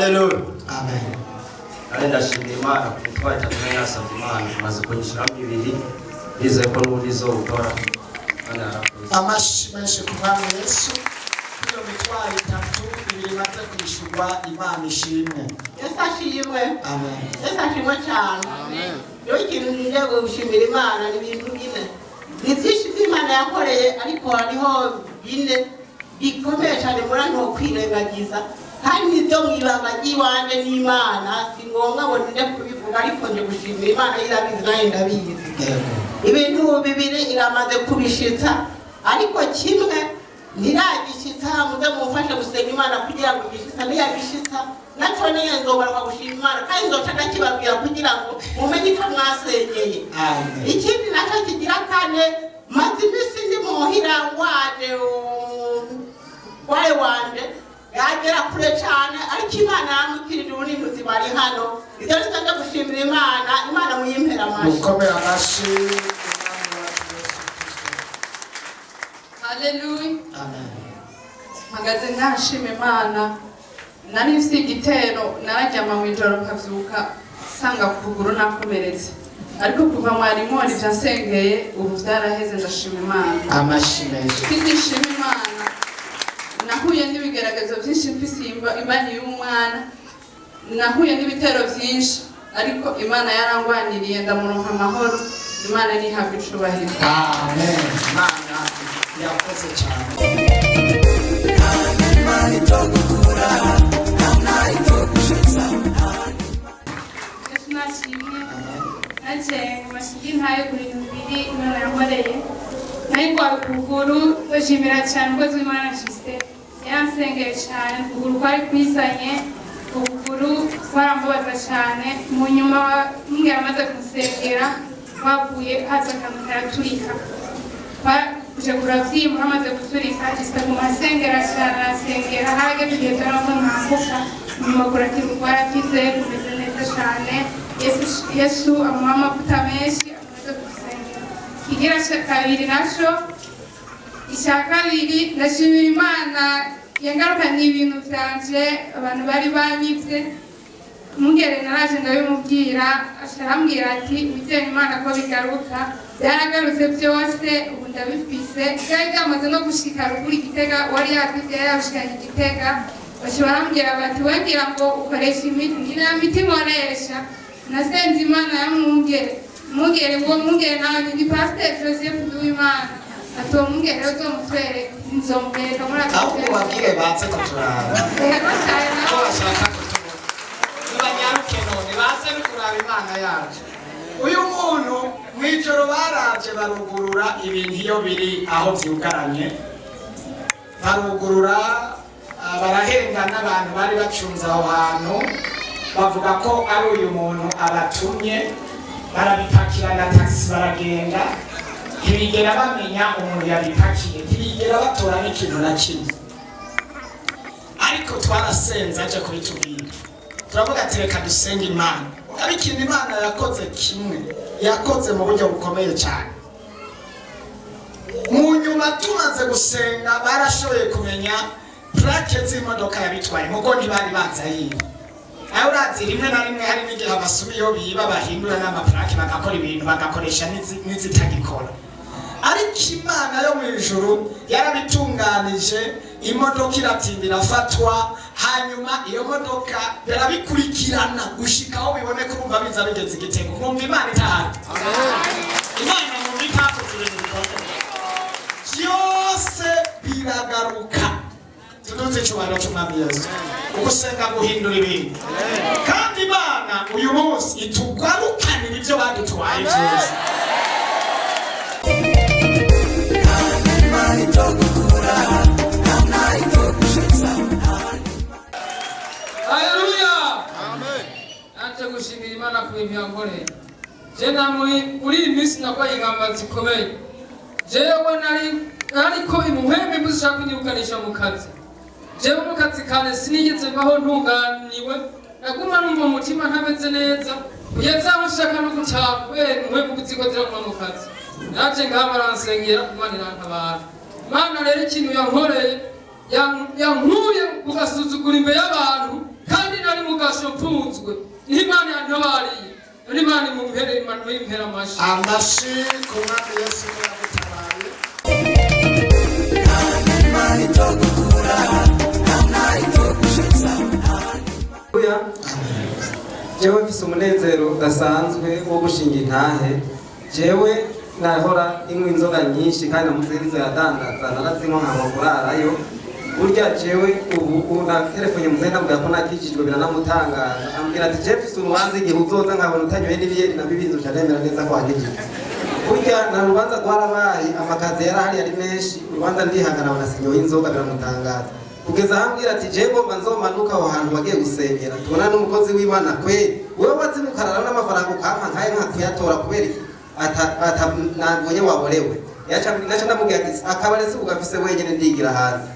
Hallelujah. Amen. Ndashimira Imana kutwara cyane yasabye Imana maze kunyishiramo ibiri bize ko n'ubudizo ukora kandi arakoze. Amashimishe ku Mwami Yesu. Iyo mitwaro itatu ibiri maze kwishurwa Imana ishimwe. Yesu ashimwe. Amen. Yesu ashimwe cyane. Amen. Yo ikintu ngiye gushimira Imana ni ibintu bine. Ni byinshi by'Imana yakoreye ariko hariho bine bikomeye cyane muri no kwirengagiza. Kandi nibyo mwibanga ry'iwanje n'Imana si ngombwa ngo nde kubivuga ariko nje gushimira Imana irabizi nayo ndabizi. Ibintu bibiri iramaze kubishitsa ariko kimwe ntiragishitsa muze mufashe gusenga Imana kugira ngo igishitsa niyagishitsa naco niyo nzobaruka gushima Imana kandi nzoca ndakibabwira kugira ngo mumenye ko mwasengeye. Ikindi naco kigira kane maze imisi ndi muhira waje wae wanje yagera kure cyane ariko Imana yamukirije ubunini zibari hano ibyo nzajya gushimira Imana muyimpera amashi mukomera amashi. Hallelujah. Amen. Magaze ndashima Imana nari mfite igitero narajyama mu ijoro nkavyuka sanga kuguru nakomeretse ariko kuva mwarimu wari byasengeye ubu byaraheze ndashima Imana. Amashimishe. Ndishima Imana nahuye n'ibigaragazo byinshi mfise imani y'umwana nahuye n'ibitero byinshi ariko Imana yarangwaniriye ndamuronka amahoro. Imana nihabwe icubahiro. Amen. Imana yakoze cyane. Nashimye naje mashigi ntaye kuri bibiri Imana yankoreye nayikwa kuguru ndashimira cyane ngo Imana shiste yansengeye cyane kuguru kwari kwisanye kuguru kwarambabaza cyane mu nyuma mbwe amaze kusengera bavuye haza akantu karaturika kuje kuravyimu hamaze guturika gisa ku masengera cyane asengera hageze igihe cyaramo ntambuka nyuma kurakira kwarakize kumeze neza cyane Yesu amuha amavuta menshi amaze gusengera. Kigira kabiri naco icya kabiri ndashimira Imana yangarukanye ibintu byanje abantu bari banyivye mungere naraje ndabimubwira asharambwira ati wizeye Imana ko bigaruka byaragarutse byose ubu ndabifise kandi byamaze no gushika ruguru Igitega wari yatwite yarushikanye Igitega bashobora bati wabwira ngo ukoresha imiti ngira miti nkoresha nasenze Imana yamwungere mungere ngo mungere nawe ni Pastor Joseph Nduwimana ato mungere uzomutwere nzombereka muri ahubwo babwire batse kuturaba nibanyaruke none baze kuraba Imana yacu. Uyu muntu mwijoro baraje barugurura ibintu iyo biri aho byugaranye barugurura barahenga n'abantu bari bacunze aho hantu bavuga ko ari uyu muntu abatumye barabipakira na taxi baragenda ntibigera bamenya umuntu yabipakiye ntibigera batora n'ikintu na kimwe ariko twarasenze aje kubitubwira turavuga ati reka dusenge Imana ariko Imana yakoze kimwe yakoze mu buryo bukomeye cyane. Mu nyuma tumaze gusenga barashoboye kumenya plaque z'imodoka yabitwaye mugo ntibari baza yiba aho urazi rimwe na rimwe hari n'igihe abasubiyeho biba bahindura n'amaplaque bagakora ibintu bagakoresha n'izitagikora ariko Imana yo mu ijuru yarabitunganije imodoka iratindira fatwa hanyuma iyo modoka barabikurikirana gushika aho biboneka urumva biza bigeze Igitego mwumva Imana itahari. Imana mu bitako turengera byose biragaruka tunoze cyubahiro cy'Umwami Yesu ugusenga guhindura ibintu kandi Imana uyu munsi itugarukanira ibyo badutwaye byose. Hallelujah. Amen. Ante gushimira Imana ku bintu yankoreye. Je muri iyi minsi nakwaye ingamba zikomeye. Jewe ariko imuhembe muzishaka kunyirukanisha mu kazi. Jewe mu kazi kane sinigeze baho ntunganiwe naguma numva umutima ntameze neza kugeza aho nshaka no gutaha kubera imuhembe kuzikozera mu kazi. Naje ngabaransengera Imana irantabara. Imana rero ikintu yankoreye yankuye kugasuzugura imbere y'abantu kandi nari mu gasho mfunzwe n'Imana yantabariye n'Imana imumpera amashi amashi ku mwami Yesu yagutabaye jewe mfise umunezero udasanzwe wo gushinga intahe. Jewe nahora inywa inzoga nyinshi kandi namuzirizo yadandaza narazinywa nkaba kurarayo. Burya jewe ubu na telefone muzenda mbwira ko nakijijwe biranamutangaza ambwira ati je mfise urubanza igihe uzoza nkabona utanyoye n'ibiyeri na bibizi ucanemera neza ko wagejije. Burya na rubanza rwarabaye amakazi yarahari ari menshi urubanza ndihangana banasinyoye inzoga biramutangaza kugeza ahambwira ati je ngomba nzomanuka aho hantu bagiye gusengera tubona n'umukozi w'Imana kweli wewe wazimukarara n'amafaranga ukampa nkaye nkakuyatora kubera nabonye waborewe yaca ndamubwira ati akabarese ugafise wenyene ndigira hanze.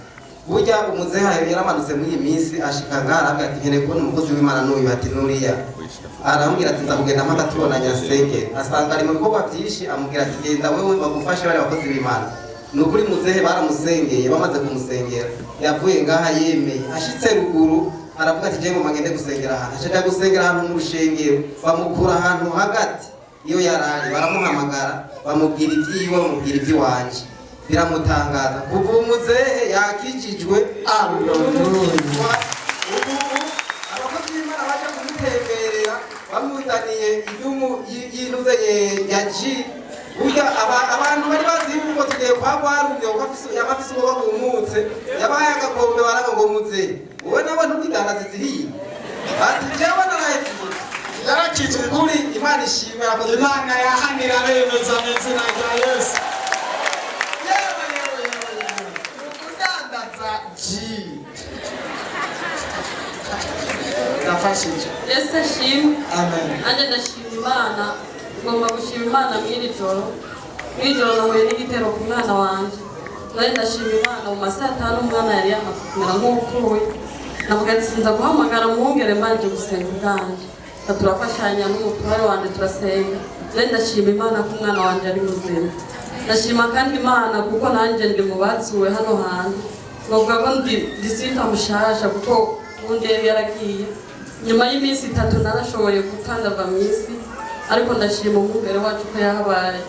Burya umuzeha yaramanutse muri iyi minsi ashika ngarabwa ati nkene kubona umukozi w'Imana n'uyu ati nuriya arambwira ati nzakugenda mpaka tubonanya senge asanga ari mu bikorwa byinshi amubwira ati genda wewe bagufashe bari abakozi b'Imana. Nukuri muzehe baramusengeye bamaze kumusengera yavuye ngaha yemeye ashitse ruguru aravuga ati je ngo magende gusengera ahantu ashaka gusengera ahantu mu rushengero bamukura ahantu hagati iyo yarari baramuhamagara bamubwira ibyiwe bamubwira iby'iwanje biramutangaza kuva umuzehe yakijijwe abakozi b'Imana baje kumutemberera bamuzaniye idumu yinuze yaji. Burya abantu bari bazi yuko tugiye kwa Rwarumye yabafise uwo bagumutse yabaye agakombe baraga ngo muze wowe nawe ntukidandaza ziriye ati jewe narayikije yarakije kuri Imana ishimwe akoze Imana yahanira bemeza izina rya Yesu yewe kudandaza ji nafashije Yesu ashimwe amen anje ndashima Imana ngomba gushima Imana mw'iri joro nahuye n'igitero ku mwana wanje nari ndashima Imana mu masaha 5 umwana yari yamaze kumera nk'upfuye navuga ati sinza guhamagara mwongere mbanje gusenga ubwanje turafashanya n'umutware wanje turasenga nari ndashima Imana ko umwana wanje ari muzima ndashima kandi Imana kuko nanje ndi mu bazuwe hano hantu novuga ko ndi disita mushasha kuko ubundi yari yaragiye nyuma y'iminsi 3 narashoboye gupfa ndava mw'isi ariko ndashima umwungere wacu ko yahabaye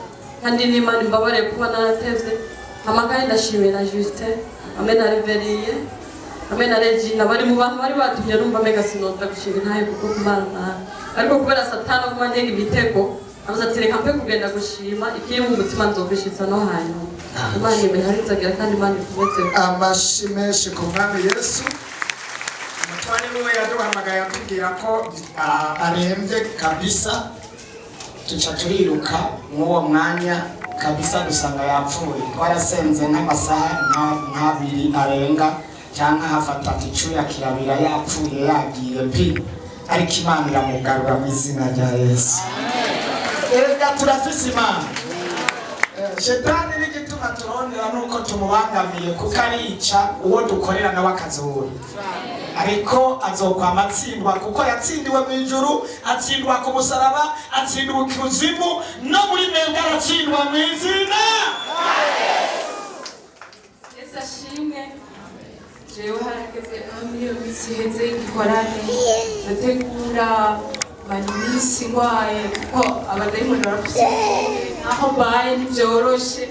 kandi n'Imana imbabare kuba naratevye amakaye ndashimira Justin hamwe na Reveriye hamwe na Regina bari mu bantu bari batumye numva mega sinota gushinga Intahe kuko kumana ariko kubera satana kuma ndenga imitego amuzatireka mpe kugenda gushima ikiri mu mutima nzobishitsa no hanyuma Imana imeharizagira kandi Imana ikumeze amashimeshi ku mwami Yesu. Umutware niwe yaduhamagaye atubwira ko arembye kabisa tuca turiruka mw'uwo mwanya kabisa dusanga yapfuye twarasenze nk'amasaha nk'abiri arenga cyangwa hafata icuya kirabira yapfuye yagiye pi ariko Imana iramugarura mu izina rya Yesu. Erega turafise Imana shetani n'igituma turondera nuko tumubangamiye kuko arica uwo dukorera nawe akazura ariko azokwama atsindwa kuko yatsindiwe mu ijuru atsindwa ku musaraba atsindwa kuzimu no muri mwebwe aratsindwa mu izina Yesu ashimwe jewe harageze aho iyo minsi iheze igikorane nategura manimisi ngwaye kuko abadayimoni barafise aho baye ntibyoroshe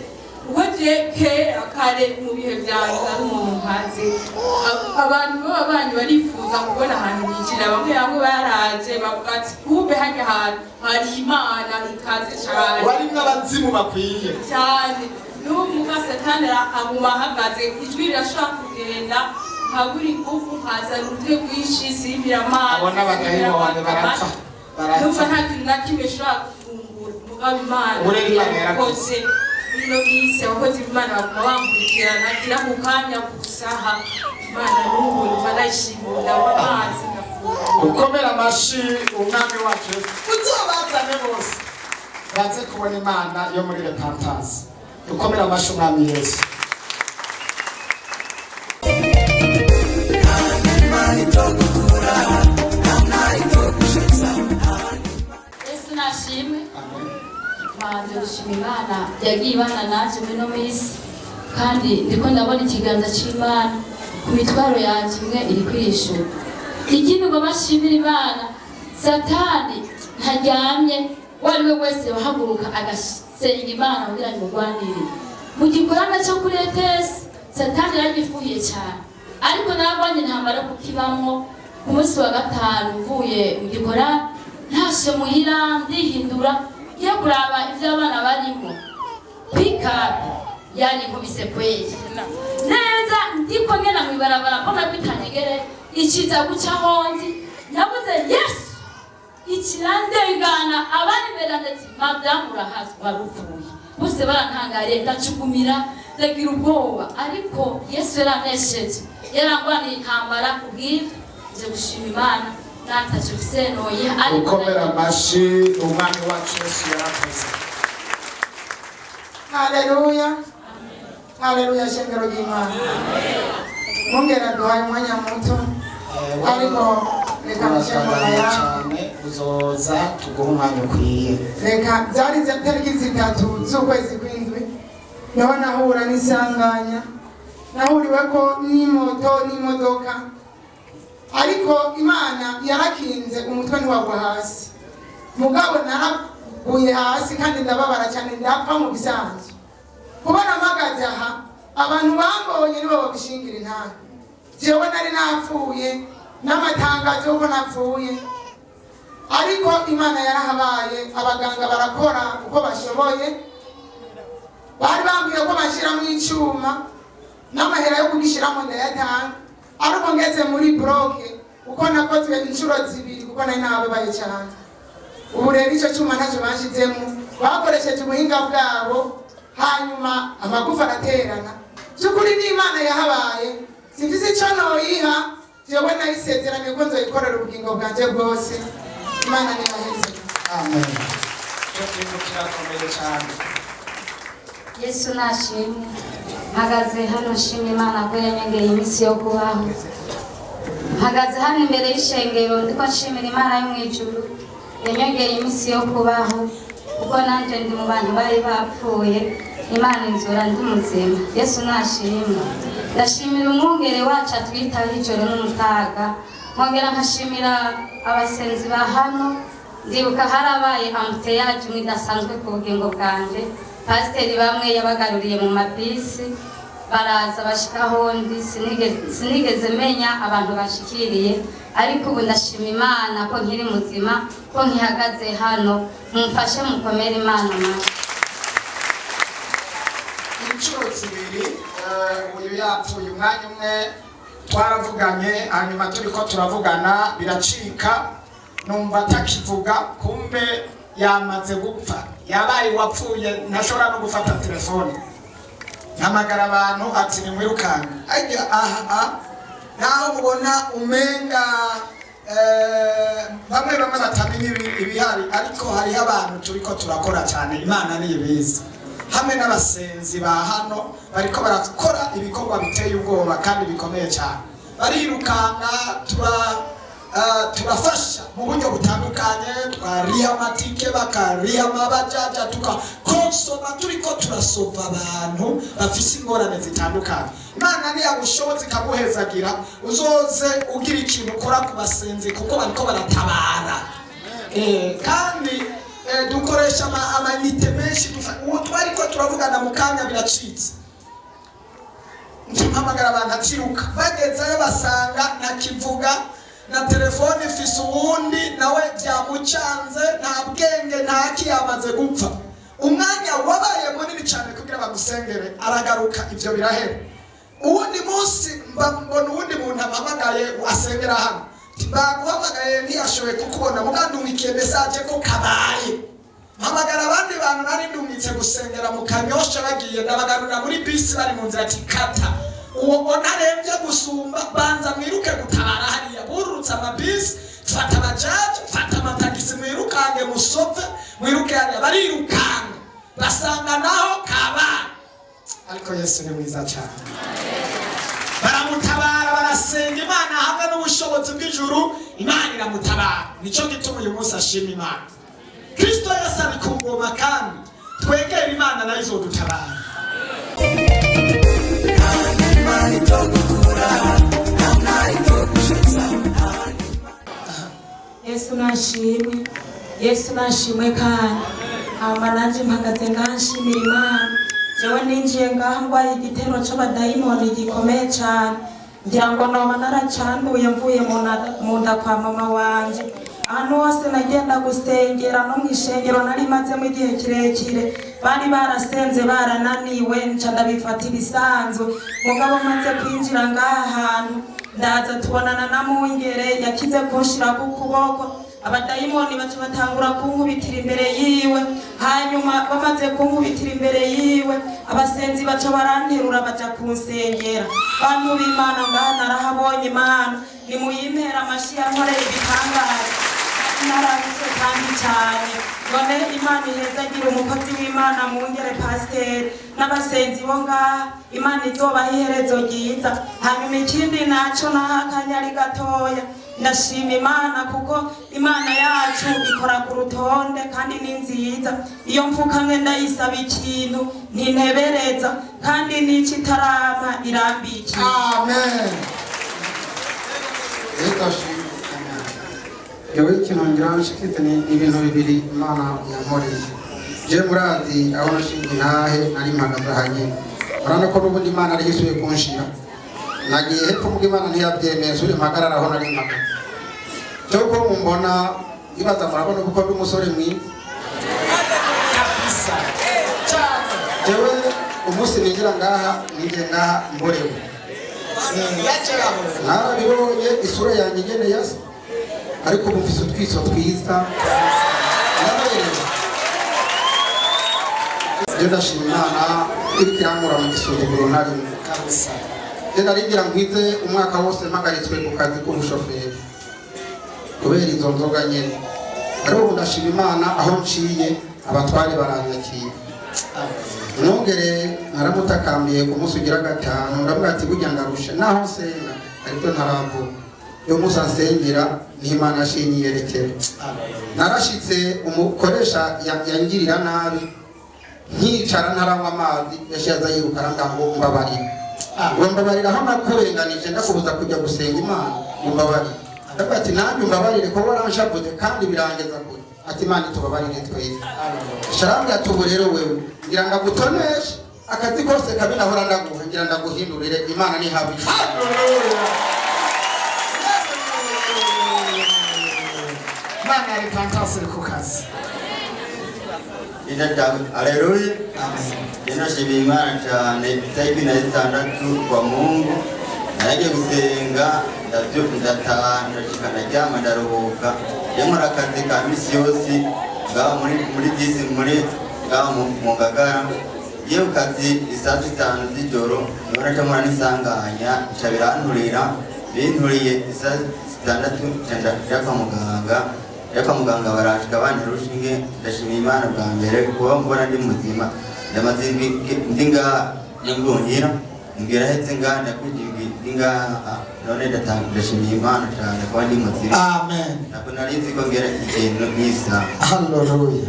uko kera kare mu bihe byanjye nari umuntu nkazi abantu b'ababanyi barifuza kubona ahantu yinjira bamwe baraje bavuga ati kumbe hajya ahantu hari Imana ikaze cyane warimwe abazimu bakwiye cyane n'ubu satani aguma ahagaze ijwi rirashobora kugenda nkabura ingufu nkazana urute rwinshi simbira amazi abona abadayimoni barapfa numva nta kintu na kimwe ushobora gufungura mugabo Imana yarakoze bino bise abakozi b'Imana bakaba bamurikirana gira mu kanya gusaha Imana n'ubu numva ndayishimira amazi ngafungura ukomera amashi umwami wacu uzobazane bose baze kubona Imana yo muri repentance ukomera amashi umwami Yesu. Yesu nashimwe manje dushima Imana yagiye ibana naje muri no minsi kandi ndiko ndabona ikiganza c'Imana ku mitwaro yanje imwe iri kwishura ikindi ngo bashimira Imana Satani ntaryamye wariwe wese wahaguruka agasenga Imana kugira ngo murwanire mu gikorana cyo kuri ETS. Satani yagifuye cyane ariko nabonye ntambara kukibamwo ku munsi wa gatanu mvuye mu gikorana ntashe muhira ndihindura yo kuraba ivyo abana barimo pickup yani nkubise kwezi neza ndiko ngena mwibarabara mbona bitanyegere ikiza guca hondi nabuze yes ikirandengana abari berandetse madamu rahazi warupfuye bose barantangariye ndacugumira ndagira ubwoba ariko Yesu yaranesheje yarangwaniye intambara kubw'ibyo nje gushima Imana nataje gusenoye ariko ukomera amashi umwami wacu Yesu yarakoze. Haleluya, haleluya, shengero ry'Imana. Mungera duhaye umwanya muto ariko reka nshimira cyane uzoza tuguha umwanya ukwiye. Reka byari tariki 3 z'ukwezi kw'indwi niho nahura n'isanganya nahuriweko n'imodoka ariko Imana yarakinze umutwe ntiwagwa hasi mugabo naraguye hasi kandi ndababara cyane ndapfa mu bisanzwe kubona mpagaze aha abantu bambonye nibo babishingira Intahe. Jewe nari napfuye n'amatangazo yuko napfuye ariko Imana yarahabaye abaganga barakora uko bashoboye bari bambwiye ko bashiramo icyuma n'amahera yo kugishiramo ndayatanga ariko ngeze muri bloke uko nakozwe inshuro 2 kuko nari nababaye cyane. Ubu rero icyo cyuma ntacyo bashizemo bakoresheje ubuhinga bwabo hanyuma amagufa araterana cyukuri n'Imana yahabaye sivize icyo noyiha jewe nayisezeranye ko nzoyikorera ubugingo bwanje bwose. Imana niyaheze. Amen. Cyo kirakomeye cyane. Yesu nashimwe mpagaze hano nshima Imana ko yanyongeye iminsi yo kubaho. Mpagaze hano imbere y'ishengero ndiko nshimira Imana yo mu ijuru yanyongeye iminsi yo kubaho kuko nanje ndi mu bantu bari bapfuye Imana inzura ndi muzima. Yesu nashimwe. Ndashimira umwungere wacu atwitaho ijoro n'umutaga nkongera nkashimira abasenzi ba hano ndibuka harabaye ambuteyaje mwidasanzwe ku bugingo bwanje. Pasiteri bamwe yabagaruriye mu mabisi baraza bashikaho ndi sinigeze menya abantu bashikiriye ariko ubu ndashima Imana ko nkiri muzima ko nkihagaze hano mumfashe mukomere Imana maso. Inshuro 2 uyu yapfuye umwanya umwe twaravuganye hanyuma turiko turavugana biracika numva atakivuga kumbe yamaze gupfa yabaye wapfuye ntashobora no gufata telefone ntamagara abantu ati nimwirukane ajya aha naho mubona umenga bamwe batamenya ibihari ariko hari abantu turiko turakora cyane Imana niyibizi hamwe n'abasenzi ba hano bariko barakora ibikorwa biteye ubwoba kandi bikomeye cyane barirukanga turafasha mu buryo butandukanye twariha amatike bakariha amabajaja tukakonsoma turiko turasova abantu bafise ingorane zitandukanye. Imana niyagushoboza ikaguhezagira uzoze ugira ikintu ukora ku basenzi kuko bariko baratabara kandi dukoresha amanite menshi uwo twariko turavugana mu kanya biracitse mpamagara abantu atiruka bagezeyo basanga ntakivuga na telefone ifise uwundi nawe byamucanze nta bwenge ntaki yamaze gupfa umwanya wabaye munini cyane kugira bagusengere aragaruka ivyo birahera. Uwundi munsi mbona uwundi muntu ampamagaye asengera hano baguhamagaye ntiyashoboye kukubona mugandungikiye message ko kabaye mpamagara abandi bantu nari ndungitse gusengera mu Kanyosha bagiye ndabagarura muri bisi bari mu nzira tikata uwo narembye gusumba banza mwiruke gutabara hariya bururutse amabisi fata abajaji fata amatagisi mwirukange musove mwiruke hariya barirukanga basanga naho kabaye ariko Yesu ni mwiza cyane baramutabara barasenga Imana hamwe n'ubushobozi bw'ijuru Imana iramutabara nico gituma uyu munsi ashima Imana. Kristo Yesu ari ku ngoma kandi twegera Imana nayo izodutabara. Imana itogukura, Imana itogushiza. Yesu nashimwe, Yesu nashimwe kandi hama nanje mpagaze nganshimira Imana. Jewe ninjiye ngaha ngwaye igitero c'abadayimoni gikomeye cane, ngira ngo noba naracanduye mvuye mu nda kwa mama wanje. Ahantu hose nagenda gusengera no mw'ishengero nari mazemo igihe kirekire, bari barasenze barananiwe nca ndabifata ibisanzwe. Mugabo maze kwinjira ngaha hantu ndaza tubonana na Mungere yakize kunshirako ukuboko, abadayimoni baca batangura kunkubitira imbere yiwe. Hanyuma bamaze kunkubitira imbere yiwe, abasenzi baca baranterura baja kunsengera. Bantu b'Imana ngaha narahabonye Imana, nimuyimpera amashi yankoreye ibitangaza narabitse kandi cyane. None Imana ihezagira umukozi w'Imana Mungere pasiteri n'abasenzi bo ngaha, Imana izobaha iherezo ryiza. Hanyuma ikindi naco nahakanya ari gatoya, ndashima Imana kuko Imana yacu ikora ku rutonde kandi ni nziza. Iyo mfukamwe ndayisaba ikintu ntintebereza kandi n'ico itarama irambikiye. Amen. Yewe ikintu ngira nshikite ni ibintu bibiri Imana yankoreye. Je murazi aho nashinga Intahe nari mpagaze hanyine, urabona ko n'ubundi Imana ari yisuye kunshira. Nagiye hepfo mu Imana ntiyabyemeye uri mpagarara aho nari mpagaze. Cyoko mumbona ibaza murabona uko ndi umusore mwiza. Jewe umunsi ninjira ngaha nije ngaha mborewe. Narabibonye isura yanjye igene yasa, ariko ubu mfise utwiso twiza. Je ndashima Imana iriko irankura mu gisuzuguro narimo. Je narigira nkwize umwaka wose mpagaritswe ku kazi k'ubushoferi kubera izo nzoga nyene, ariko ndashima Imana aho nciye abatware baranyakira. Nongere naramutakambiye ku munsi ugira gatanu, ndavuga ati burya ndarusha naho nsenga ariko ntaravuga. Yo musa nsengera ni Imana yashinyiyerekera. Narashitse umukoresha yangirira nabi, nkicara ntaranywa amazi yashaza yirukana ngo mbabarira. Mbabarira aho nakurenganije ndakubuza kujya gusenga Imana, mbabarira. Ndavuga ati nanjye mbabarire ko waranshavuze kandi birangeza kure. Ati Imana itubabarire twese. Sharambya tubu rero wewe ngira ndagutonesha akazi kose kabi nahora ndaguha, ngira ndaguhindurire. Imana ni habi. Imana ari fantastic ku kazi. Haleluya. Ninashimira Imana cyane. Itariki na gatandatu kwa Mungu naje gusenga, ndataha ndashikana ryama ndaruhuka. Yamara akazi ka misi yose ngaho muri disi muri ngaho mu Ngagara. Iyo kazi isaa 5 z'ijoro nibona camura nisanganya cabiranturira, binturiye isaa 6 canda kwa muganga barashika bantera urushinge. Ndashimira Imana bwa mbere kuba mbona ndi muzima, ndamaze ndi ngaha nyabwongera mbwira hetse ngaha ndakujibwi ndi ngaha. None ndashimira Imana cyane kuba ndi muzima. Amen. Ntabwo narizi ko ngera ikintu nk'isa. Haleluya.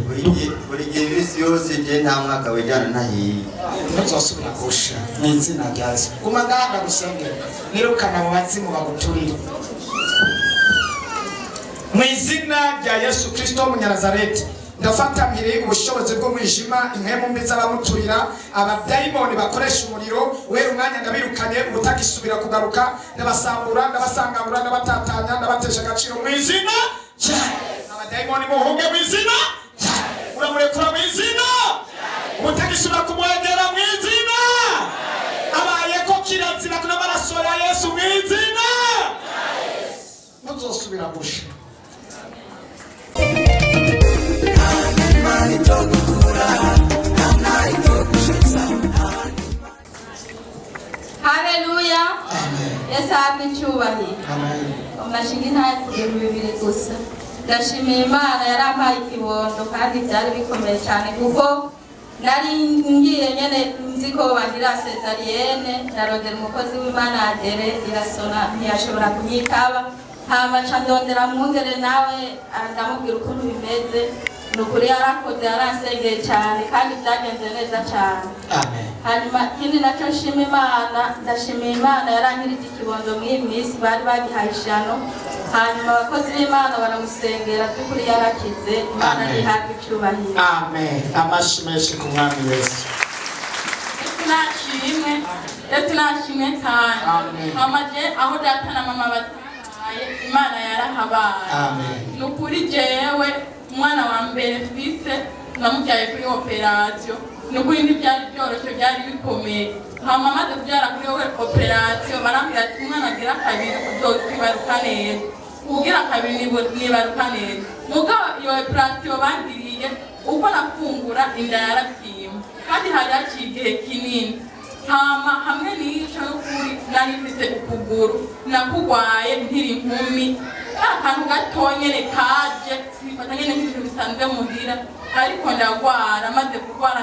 Buri gihe imisi yose je nta mwaka wejana ntahiye. Ntuzosubira gusha mu izina rya Yesu. Guma ngaha ndagusengera, nirukana mu bazimu baguturire mu izina rya Yesu Kristo w'Umunyazareti. Ndafata mpiri ubushobozi bw'umwijima, impemu mbi z'abamuturira, abadayimoni bakoresha umuriro. Wera umwanya ndabirukanye, ubutagisubira kugaruka. Ndabasambura, ndabasangangura, ndabatatanya, ndabatesha agaciro mu izina cyane. Abadayimoni muhunge mu izina cyane. Uramurekura mu izina, ubutagisubira kumwegera mu izina. Abaye ko kirazira kuna maraso ya Yesu mu izina. Ntuzosubira gusha. Haleluya. Yesu ahabwe icyubahiro. Amashinga Intahe ku bintu bibiri gusa. Ndashimira Imana yarampaye ikibondo kandi byari bikomeye cyane kuko nari ngiye nyene nzi ko bandira cesarienne, narondera umukozi w'Imana Adere irasona ntiyashobora kunyitaba. hama ca ndondera mwungere nawe ndamubwira ukuntu bimeze nukuri yarakoze yaransengeye cyane kandi byagenze neza cyane. Hanyuma ikindi nacyo nshima Imana, ndashimira Imana yarankirije ikibondo mw'iyi minsi bari bagihaye ishano, hanyuma abakozi b'Imana baramusengera by'ukuri yarakize. Imana ntihabwe icyubahiro. Amen. Amashi menshi ku mwami Yesu. Tunashimwe cyane. Mama je aho data na mama bataye Imana yarahabaye. Nukuri jewe umwana wa mbere twise namubyaye kuri operation. Nukuri ntibyari byoroshye byari bikomeye. Mama amaze kubyara kuri operation barambwira ati umwana agira kabiri kwibaruka neza. Ugira kabiri nibaruka neza. Mugabo iyo operation bandiriye uko nafungura inda yarakima. Kandi hari haciye igihe kinini. Hama hamwe n'ico n'ukuri nari mfite ukuguru nakugwaye nkiri inkumi, akantu gatonyene kaje bifata nyene nk'ibintu bisanzwe muhira, ariko ndagwara maze kugwara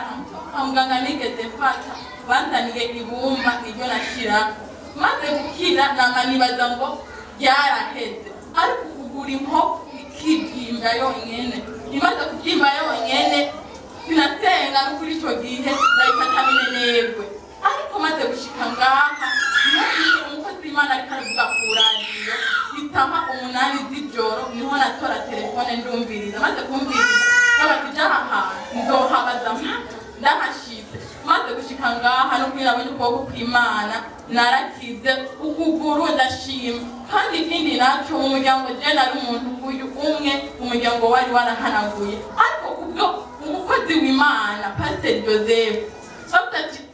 muganga nigeze mfata banzaniye ibumba iryo nashira maze gukira nama nibaza ngo byaraheze, ariko ukugura inkoko ikibyimba yonyene, imaze kubyimba yonyene sinasenga no kuri ico gihe ndayifata minenegwe. Ariko maze gushika ngaha umukozi w'Imana ariko aravuga ku radiyo itaha 8 z'ijoro niho natora telefone ndumviriza, maze kumviriza bati jaha hantu nzohabaza ndahashitse. Maze gushika ngaha no kwirabona ukuboko kw'Imana narakize ukuguru ndashima. Kandi ikindi nacyo mu muryango je nari umuntu uyu umwe umuryango wari warahanaguye, ariko kubwo umukozi w'Imana Pastor Joseph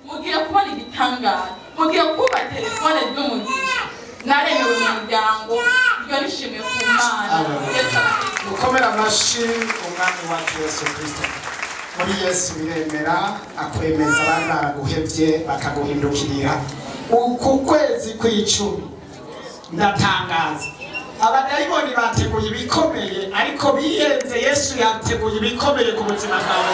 mugiye kubona igitangaza, mugiye kuba telefone z'umugisha naremewe mu muryango. Iyo nishimye ku Mana. Mukomera amashi umwami wacu Yesu Kristo. Muri Yesu biremera akwemeza abandi baraguhevye bakaguhindukirira. Uku kwezi kw'icumi ndatangaza abadayimoni bateguye ibikomeye, ariko biyenze Yesu yateguye ibikomeye ku buzima bwawe.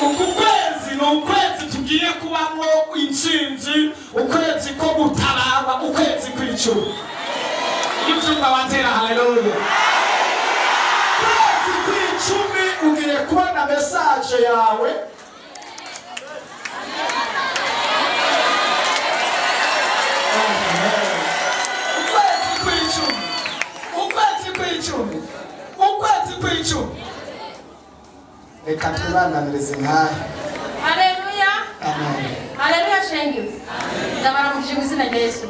Uku kwezi ni ukwezi tugiye kubamo intsinzi, ukwezi ko gutaraba, ukwezi kw'icumi. Ibyumba batera haleluya. Ukwezi kw'icumi ugiye kubona message yawe. Ukwezi kw'icumi. Ukwezi kw'icumi. Ukwezi kw'icumi. Reka twibananirize nkahe. Haleluya. Amen. Haleluya shenge. Ndabaramukije mu izina rya Yesu.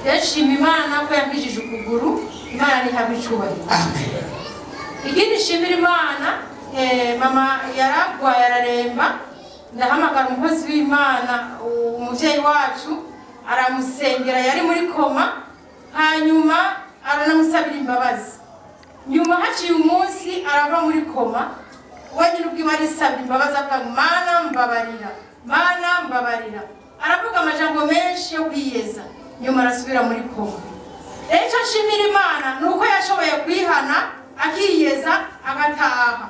Ndashima Imana ko yankijije ukuguru, Imana ntihabwe icyubahiro. Amen. Ikindi nshimira Imana, mama yaragwaye araremba, ndahamagara umukozi w'Imana umuvyeyi wacu aramusengera, yari muri koma, hanyuma aranamusabira imbabazi. Nyuma haciye umunsi arava muri koma, wanyine ubwiwe arisabira imbabazi avuga ngo Mana mbabarira, Mana mbabarira. Aravuga amajambo menshi yo kwiyeza, nyuma arasubira muri koma. Icyo nshimira Imana nuko yashoboye kwihana akiyeza agataha.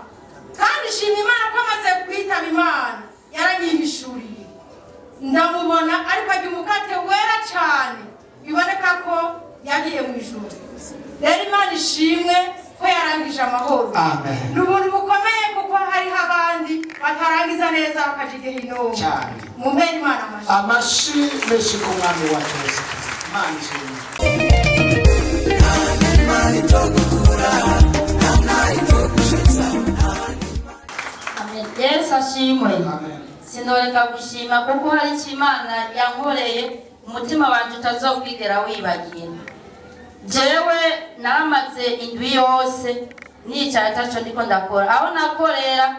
Kandi nshima Imana ko amaze kwitaba Imana yaranyihishuriye, ndamubona ariko ajya umukate wera cyane, biboneka ko yagiye mu ijuru. Rero Imana ishimwe ko yarangije amahoro. Ni ubuntu bukomeye kuko hariho abandi batarangiza neza bakaja igihe inomo. Mumpere Imana amashi menshi ku mwami wacu Yesu Kristo. Imana ishimwe. Yesu ashimwe. Sinoreka gushima kuko hari icyo Imana yankoreye umutima wanje utazokwigera wibagira. Jewe naramaze indwi yose nicaye ataco ndiko ndakora. Aho nakorera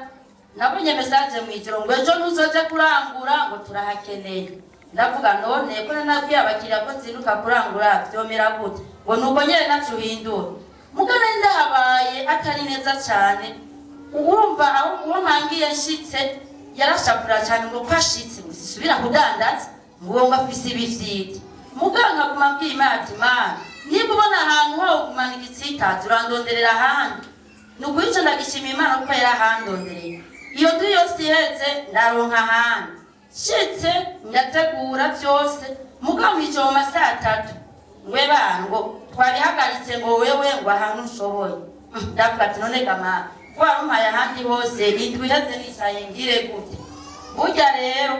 nabonye message mu ijoro ngo ejo ntuzoje kurangura ngo turahakeneye. Ndavuga none ko nabwiye abakiriya ko zinuka kurangura byomera gute ngo nuko nyene nacuhindura. Mugana ndahabaye atari neza cyane. Urumva aho ntangiye nshitse yarashapura cyane ngo kwashitse usubira kudandaza ngo ngafise ibifite. Muganga kumabwiye imati Mana niba ubona ahantu ho kumanika itsitazi urandonderera ahandi. Nukuyica ndagishima Imana kuko yarahandondereye. Iyo ndu yose iheze ndaronka ahandi. Shitse ndategura byose mugabo ijoro mu saa 3 ngwe bango twarihagaritse ngo wewe ngo ahantu ushoboye ndavuga ati none gama warumpaye ahandi hose nitwihaze nicaye ngire gute burya rero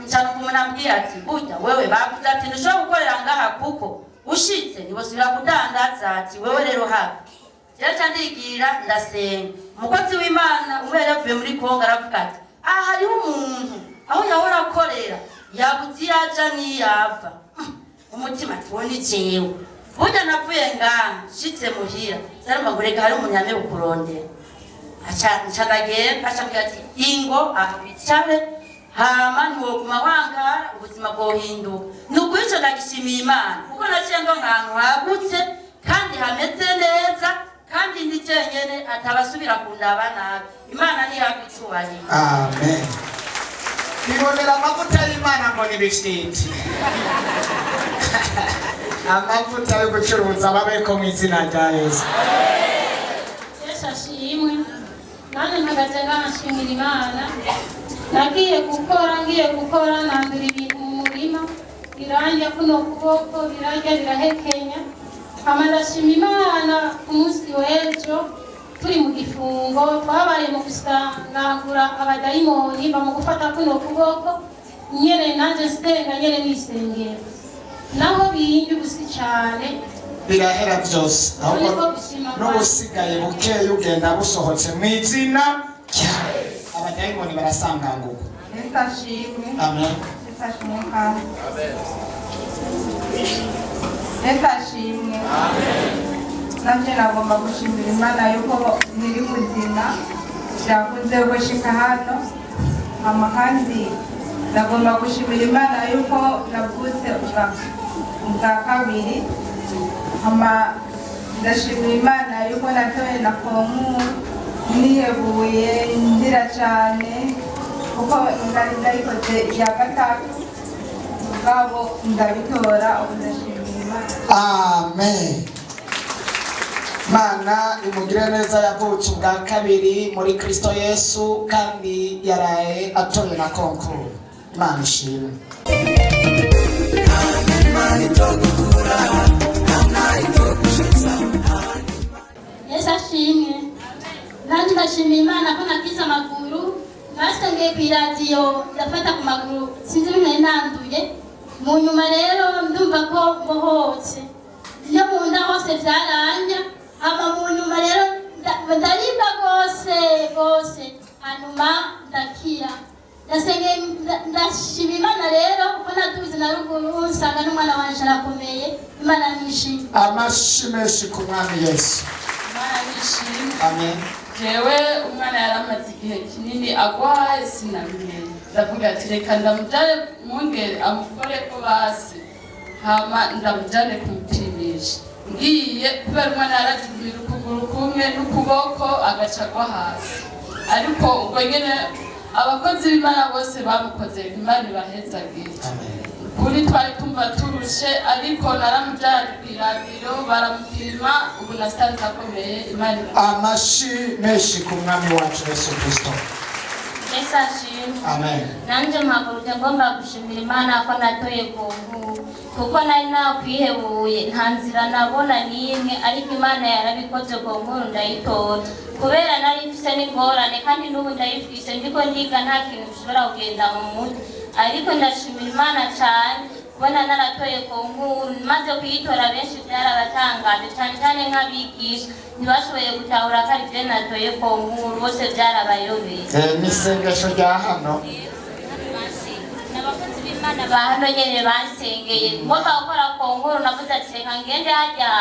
ncankumurambwira ati burya wewe bavuze ati ntushobora gukorera ngaha kuko ushitse ntibosubira kudandaza ati wewe rero haba rero ndigira ndasenga umukozi w'Imana umwe yavuye muri Kongo aravuga ati aha hariho umuntu aho yahora akorera yabuze yaja niyava umutima tubone jewe burya navuye ngaha nshitse muhira zarumva ngo reka hari umunyame ukurondera ncagagenda acambwira ati ingo abicare hama ntiwoguma wangara ubuzima bwohinduka nukuri ico ndagishimiye Imana kuko naciye ndo nkantu hagutse kandi hameze neza kandi ndi jenyene atabasubira kundaba nabi Imana nihabwa icubahiro. Amen. Bibonera amavuta y'Imana ngo nibishiti. Amavuta yo gucuruza babeko mu izina rya Yesu. Yesu ashimwe. Nani mpagaze nashimira Imana. Nagiye gukora nandura ibintu mu murima biranja kuno kuboko biranja birahekenya. Ndashima Imana ku munsi w'ejo turi mu gifungo twabaye mu gusangangura abadayimoni bamugufata kuno kuboko nyene nanje senga nyene nisengera naho bindi gusi cyane birahera byose ahubwo n'ubusigaye bukeye ugenda busohotse mu izina ryawe abadayimoni barasangangurwa. Nitashimwe. Amen. Nitashimwe kandi. Nitashimwe. Nanje nagomba gushimira Imana yuko niri muzima yakunze gushika hano ama kandi nagomba gushimira Imana yuko navutse ubwa kabiri ama ndashimira Imana yuko natoye na komu nihebuye ndira cyane kuko ndayikoze ya gatatu ubwabo ndabitora ndashimira Imana. Amen. Mana imugire neza yavutse ubwa kabiri muri Kristo Yesu kandi yaraye atoye na konkuru. Imana ishimwe. Yesu ashimwe. Nanje ndashimira Imana ko nakize amaguru nasengeye ku radio ndafata ku maguru sinzi bimwe nanduye mu nyuma rero ndumva ko mbohotse iyo mu nda hose byaranja ama mu nyuma rero ndarimba gose hanyuma ndakira ndashima Imana rero ko natubize na ruguru nsanga n'umwana wanje arakomeye Imana nishimye. Amashimeshi ku mwami Yesu. Imana nishimye. Amen. Jewe umwana yaramaze igihe kinini agwaye sinamenye ndavuga ati reka ndamujane mwongere amukore ko basi hama ndamujane kumupimisha ngiye kubera umwana yarajumira ukuguru kumwe n'ukuboko agacagwa hasi ariko ubwo nyene abakozi b'Imana bose bamukoze Imana ibahezagire kuri twari tumva turushe ariko naramujane kw'irabiro baramupima ubu nasanze akomeye Imana. Amashi meshi ku mwami wacu Yesu Kristo. Yesu ashimwe. Amen. Nanje mpagurutse ngomba gushimira Imana ko natoye ku nkuru kuko nari nakwihebuye nta nzira nabona n'imwe ariko Imana yarabikoze ku nkuru ndayitora kubera nari mfise n'ingorane kandi n'ubu ndayifise ndiko ndiga nta kintu gishobora kugenda mu mutwe ariko ndashimira Imana cyane kubona naratoye ku nkuru maze kuyitora benshi byarabatangaje cyane nk'abigisha ntibashoboye gutahura ko ari byo natoye ku nkuru bose byarabayobeye. N'isengesho rya hano n'abakozi b'Imana ba hano nyene bansengeye ngomba gukora ku nkuru navuze ati reka ngende hajya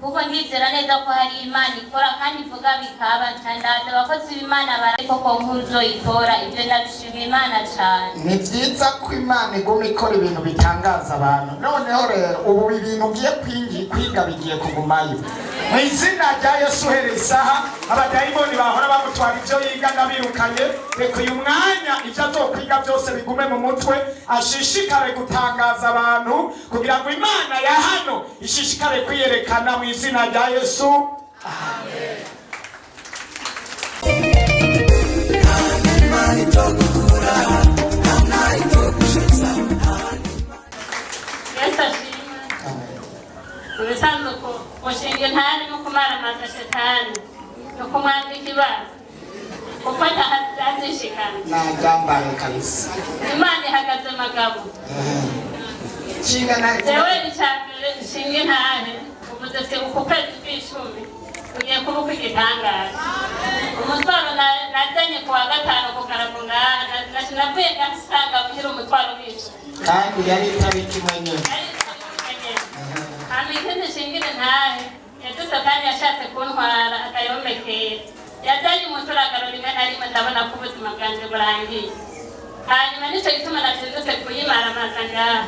kuko ndizera neza ko hari Imana ikora kandi ivuga bikaba cyane abakozi b'Imana bariko ku nkuru zoyitora ibyo ndabishimira Imana cyane. Ni byiza ko Imana iguma ikora ibintu bitangaza abantu noneho rero ubu ibintu ugiye kwiga bigiye kugumayo mu izina rya Yesu. Uhereye isaha abadayimoni bahora bamutwara ibyo yiga ndabirukanye reka uyu mwanya ibyo azokwiga byose bigume mu mutwe ashishikare gutangaza abantu kugira ngo Imana ya hano ishishikare kwiyerekana mu izina rya Yesu. Amen. Yesu ashimwe. mushinga intahe no kumaramaza shetani no kumwambika ibara kuko atazishikana nagambaye kabisa Imana ihagaze magabo shinga naye jewe icambere shinga intahe uvuze se uko kwezi kw'icumi ugiye kuba uko igitangaza umutwaro najanye ku wa gatanu ku karago ngaha navuye ngasanga muhira umutwaro wica kandi yari itariki mwenyewe hama ikindi shingire ntahe yadusa kandi yashatse kuntwara akayombekera yajanye umuturagaro rimwe na rimwe ndabona ko ubuzima bwanje burangiye hanyuma nico gituma natindutse kuyimaramaza ngaha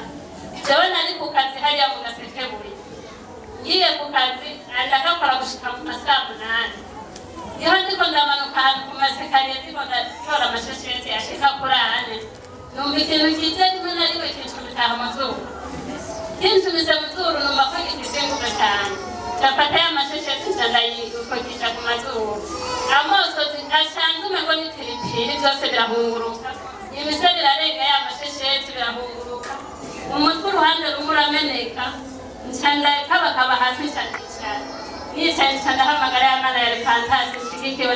jewe nari ku kazi hariya mu Gasekebuye ngiye ku kazi ndagakora gushika mu masaha 8 iyo ndiko ndamanuka ahantu ku masekariye ndiko ndatora amashesheti ashika kuri 4 numva ikintu kije rimwe na rimwe kinshumitaha amazuru kinshumisa amazuru numva ko gisenguka cyane ndafata y'amashesheti ndayikogisha ku mazuru amaso ashanze umengo n'ipiripiri byose birahunguruka imisari irarenga y'amashesheti birahunguruka umutwe uruhande rumwe urameneka ncanda kabakaba hasi cyane yicaye ncanda hamagara y'Imana ya Repentance nshigikiwe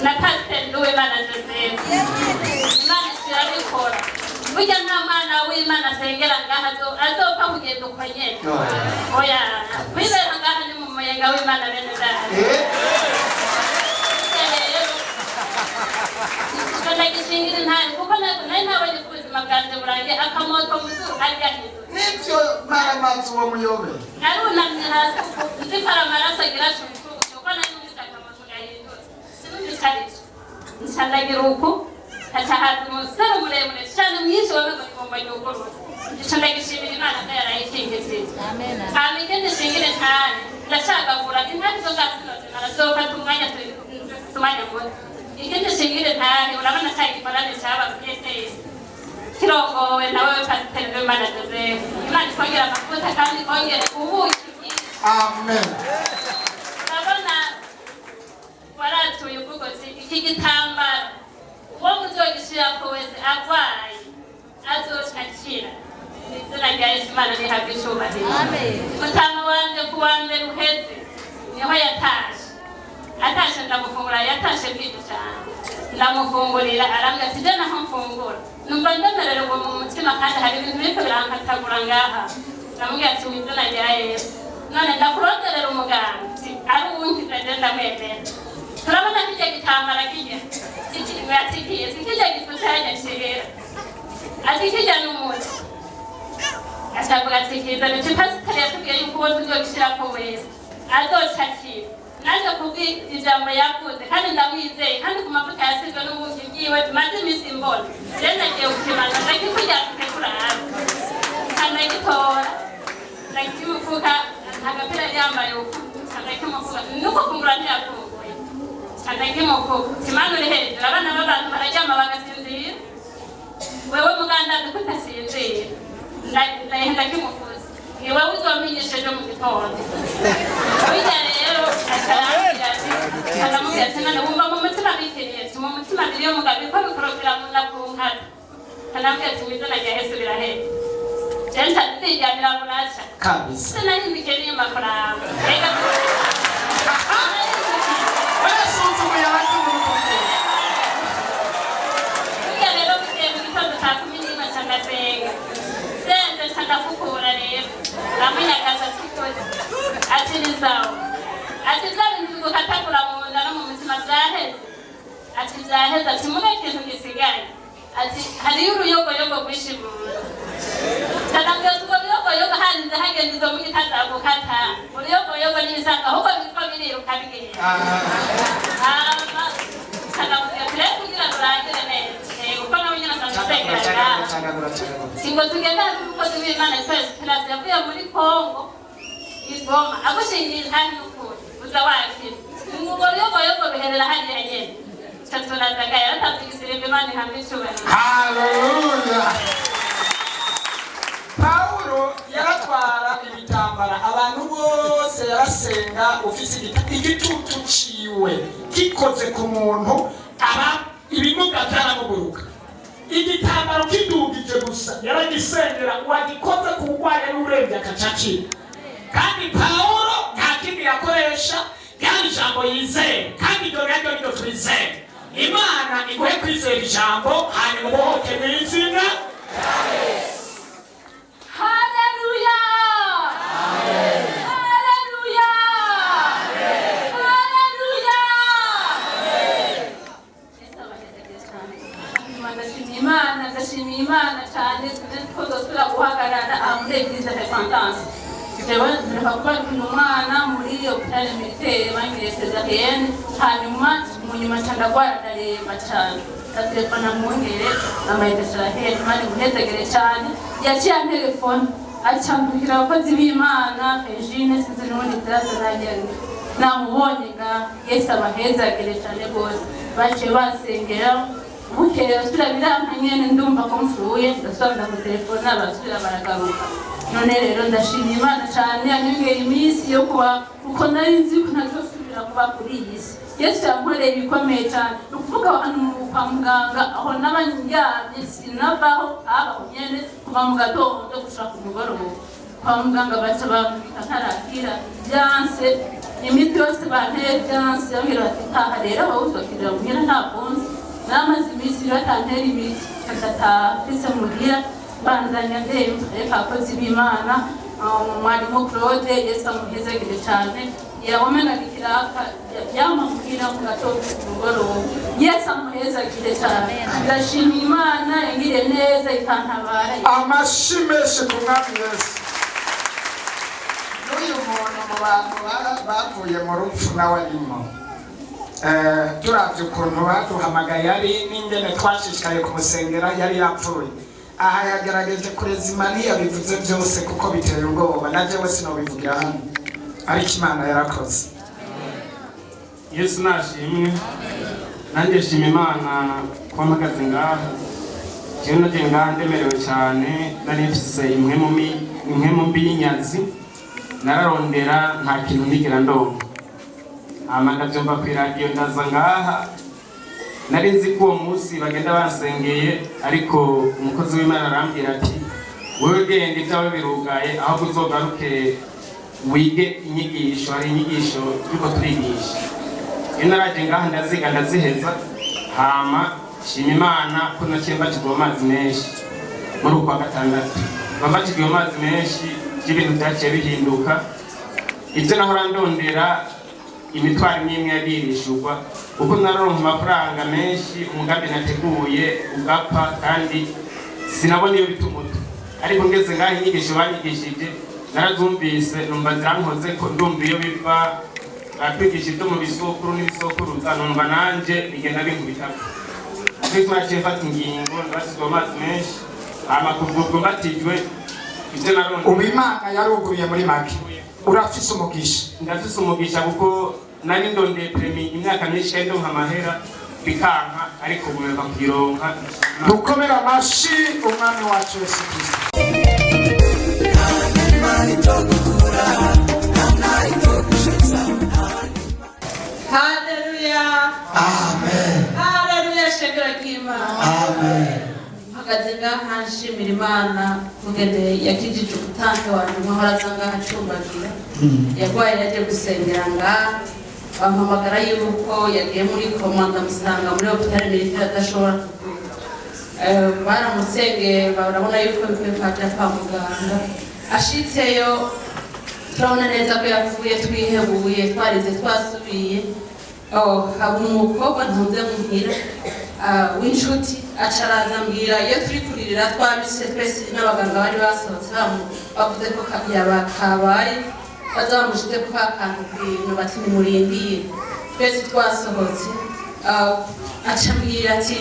na Pastor Nduwimana Joseph Imana irabikora burya nta mwana w'Imana asengera ngaha azopfa kugenda uko nyene oya wizera ngaha ni mu muyenga w'Imana bene data ndagishingira intahe kuko nari ntabonye ko ubuzima bwanjye burangiye akamoto muzuru kari gahindutse nibyo maramazi uwo muyobe narunamye hasi nzi ko ari amaraso agira shushu kuko nari numvise akamoto gahindutse sinumvise aricyo nshandagira uku haca haza umusore muremure cyane mwinshi wamego igomba nyugurura ico ndagishimira Imana ko yarayikingitse hama ikindi shingire ntahe ndashagagura intare zo gasinoze narazofata umwanya muto ikindi shingire ntahe urabona cya gikorane cyaba PSS kirongowe nawe Pastor Nduwimana Joseph Imana ikongera amavuta kandi ikongera ubuki amen urabona waratuye uvuga ati iki gitambaro uwo muzogishira ko wese agwaye azoshakira izina rya Yesu Imana rihabwa icubahiro mutama wanje ku wa mbere uheze niho atashe ndamufungura yatashe bwije cyane ndamufungurira arambwira ati je naho mfungura numva ndemererwa mu mutima kandi hari ibintu biriko birankatagura ngaha ndamubwira ati mu izina rya Yesu none ndakuronderera umuganga ari uwunkiza je ndamwemera turabona kijya gitambara kijya atikiye kijya gifutanya kigera ati kijya n'umuti ashavuga ati kiza ni Pastor yatubwiye yuko uwo tuzogishirako wese azoshakira naje kubwi ijambo yavuze kandi ndamwizeye kandi ku mavuta yasizwe n'ubundi bwiwe tumaze iminsi mbona rero nagiye gukimana ndakikugira tukekura hasi kanagitora ndakimufuka agapira yambaye uku ndakimufuka nuko kungura ntiyafunguye ndakimufuka simana uri hejuru abana b'abantu bararyama bagasinzira wewe muganda dukutasinzira ndakimufuza niwe uzomenyesheje mu gitondo bijya rero akamubwira ati none wumva mu mutima bikeneye mu mutima biriyo mugabo ko bikorokera mu nakunkata kanambwira ati mu izina rya Yesu birahera jenta ndijyanira buraca kabisa sinari bikeneye amafaranga reka barasuzumuye abati mu rukundo bijya rero bigiye mu gitondo saa 11 cy'agasenga senze cyagafukura rero amunyagaza kikoze ati ni sawa ati zabintu gukatakura mu nda no mu mutima byaheze ati byaheze ati mune ikintu gisigaye ati hari uruyogoyogo rwishimura tanambye tuko uruyogoyogo hanze hagenda izo mugitaza gukata uruyogoyogo n'ibisanga ahubwo bitwa biriruka bigenda tanambye ture kugira turangire neza uko nawe nyina sanzegera singo tugenda n'umukozi w'Imana twese turase yavuye muri Kongo igoma agushingira intani n'ukuri uza wakira ngo uruyogoyogo biherera hariya nyene taturazaga yaratavugisire Imana ihambe icubahiro haleluya Paulo yaratwara ibitambara abantu bose yarasenga ufise igitutu ciwe gikoze ku muntu aba ibimuga byaramuguruka igitambaro kidugije gusa yaragisengera wagikoze ku bwaye n'urebye akacakira kandi Paulo kindi yakoresha ryari ijambo yizeye kandi iryo naryo niryo twizeye. Imana iguhe kwizera ijambo hanyuma ubohoke mu izina rya Yesu. Haleluya! Amen. Haleluya! Amen. Haleluya! Amen. Ndashimira Imana cyane ko dusubira guhagarara muri eglise de repentance. Jewe ndakubwira umwana muri hôpital militaire bangire césarienne hanyuma mu nyuma cyandagwara ndaremba cyane. Telefona mwongere amayitashira hehe mani muhezegere cyane yaciye telefone acambukira abakozi b'Imana Regine sinzi n'ubundi tazanagenda namubonye nga Yesu abahezagere cyane gose baciye basengera bukeye asubira birampa nyene ndumva ko mfuye ndasubira mu telefone abasubira baragaruka. None rero ndashimira Imana cyane yanyongeye iminsi yo kuba uko nari nzi ko ntazosubira kuba kuri iyi si. Yesu yankoreye ibikomeye cyane ukuvuga abantu kwa muganga aho n'abanyamye sinavaho abaho nyene kuva mu gatondo gushaka umugoroba kwa muganga baca bambika ntarakira byanse imiti yose banteye byanse yongera bati ntaha rero aho uzokirira muhira nta bonzi namaze iminsi batantera imiti ndataha fise muhira bandanya ndemba reka abakozi b'Imana mwarimu Claude Yesu amuhezagire cyane yawomena ikiraka yamubwira mu gatondo umugoroba. Yesu amuhezagire cyane ndashimira Imana yangire neza ikantabara. Amashimeshe ku mwami Yesu. N'uyu muntu mu bantu bavuye mu rupfu nawe arimo turavye ukuntu baduhamagaye yari n'ingene twashishikaye kumusengera yari yapfuye. Aha yagerageje kurezima ntiyabivuze byose kuko biteye ubwoba na jewe sinobivugira hano ariko Imana yarakoze. Yesu nashimwe nanjye shima Imana kuba mpagaze ngaha. Jewe nagiye ngaha ndemerewe cyane nari mfise impwemu mbi y'inyazi nararondera nta kintu nigera ndonka ndumva kw'iradiyo ndaza ngaha nari nzi ko uwo munsi bagenda bansengeye ariko umukozi w'Imana arambwira ati wewe genda ibyawe birugaye aho uzogaruke wige inyigisho. Hari inyigisho turiko turigisha naraje ngaha ndaziga ndaziheza hama shima Imana ko naciye mbatizwa amazi menshi muri uko gatandatu mbatizwa amazi menshi ibintu byaciye bihinduka. Ibyo nahora ndondera imitwaro imwe yagirishurwa kuko naronka amafaranga menshi umugambi nateguye ugapfa kandi sinabona iyo bitumuta. Ariko ngeze ngaho inyigisho banyigishije narazumvise numva zirankoze ko ndumva iyo biva batwigisha ibyo mu bisokuru n'ibisokuruza numva nanje bigenda binkubitako. Ariko naciye mfata ingingo ndabatizwa amazi menshi hama kuva mbatijwe ibyo naronka ubu Imana yaruguruye muri make. Urafise umugisha. Ndafise umugisha kuko nari ndondeye premi imyaka myinshi kandi ndonka amahera bikanka ariko ubumeka kugironka. Dukomera amashi umwami wacu Yesu Kristo. Haleluya. Amen. Haleluya shekera k'Imana. Amen. Mpagaze ngaha nshimira Imana kugende yakijije umutange wanjye muhoraza ngaha acumbagira yarwaye yaje gusengera ngaha bampamagara yuko yagiye muri koma ndamusanga muri hôpital militaire adashobora kuvuga. Baramusengeye barabona yuko bikwiye kwaja kwa muganga ashitseyo turabona neza ko yapfuye twihebuye twarize twasubiye. Haba umukobwa ntunze muhira w'inshuti acaraza mbwira iyo turi kuririra twabise twese n'abaganga bari basohotse bavuze ko kabaye baza bamushize ku kantu kw'ibintu bati nimurindire twese twasohotse. Aca mbwira ati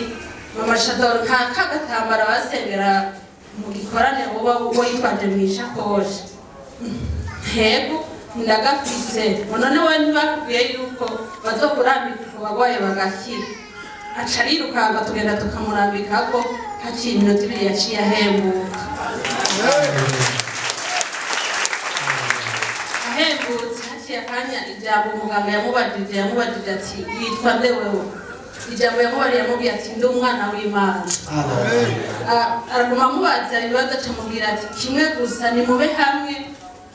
mama Shadoro nta kagatambara basengera mu gikorane uba yitwaje mu ishakoshi. Hego ndagafise none we ntibakubwiye yuko bazokurambika ku bagwaye bagakira. Aca arirukanga tugenda tukamurambikako haciye iminota ibiri yaciye ahembuka. Ahembutse haciye akanya ijambo umuganga yamubajije ati yitwa nde wewe? Ijambo yamubariye yamubwiye ati ndi umwana w'Imana. Araguma amubaza ibibazo acamubwira ati kimwe gusa nimube hamwe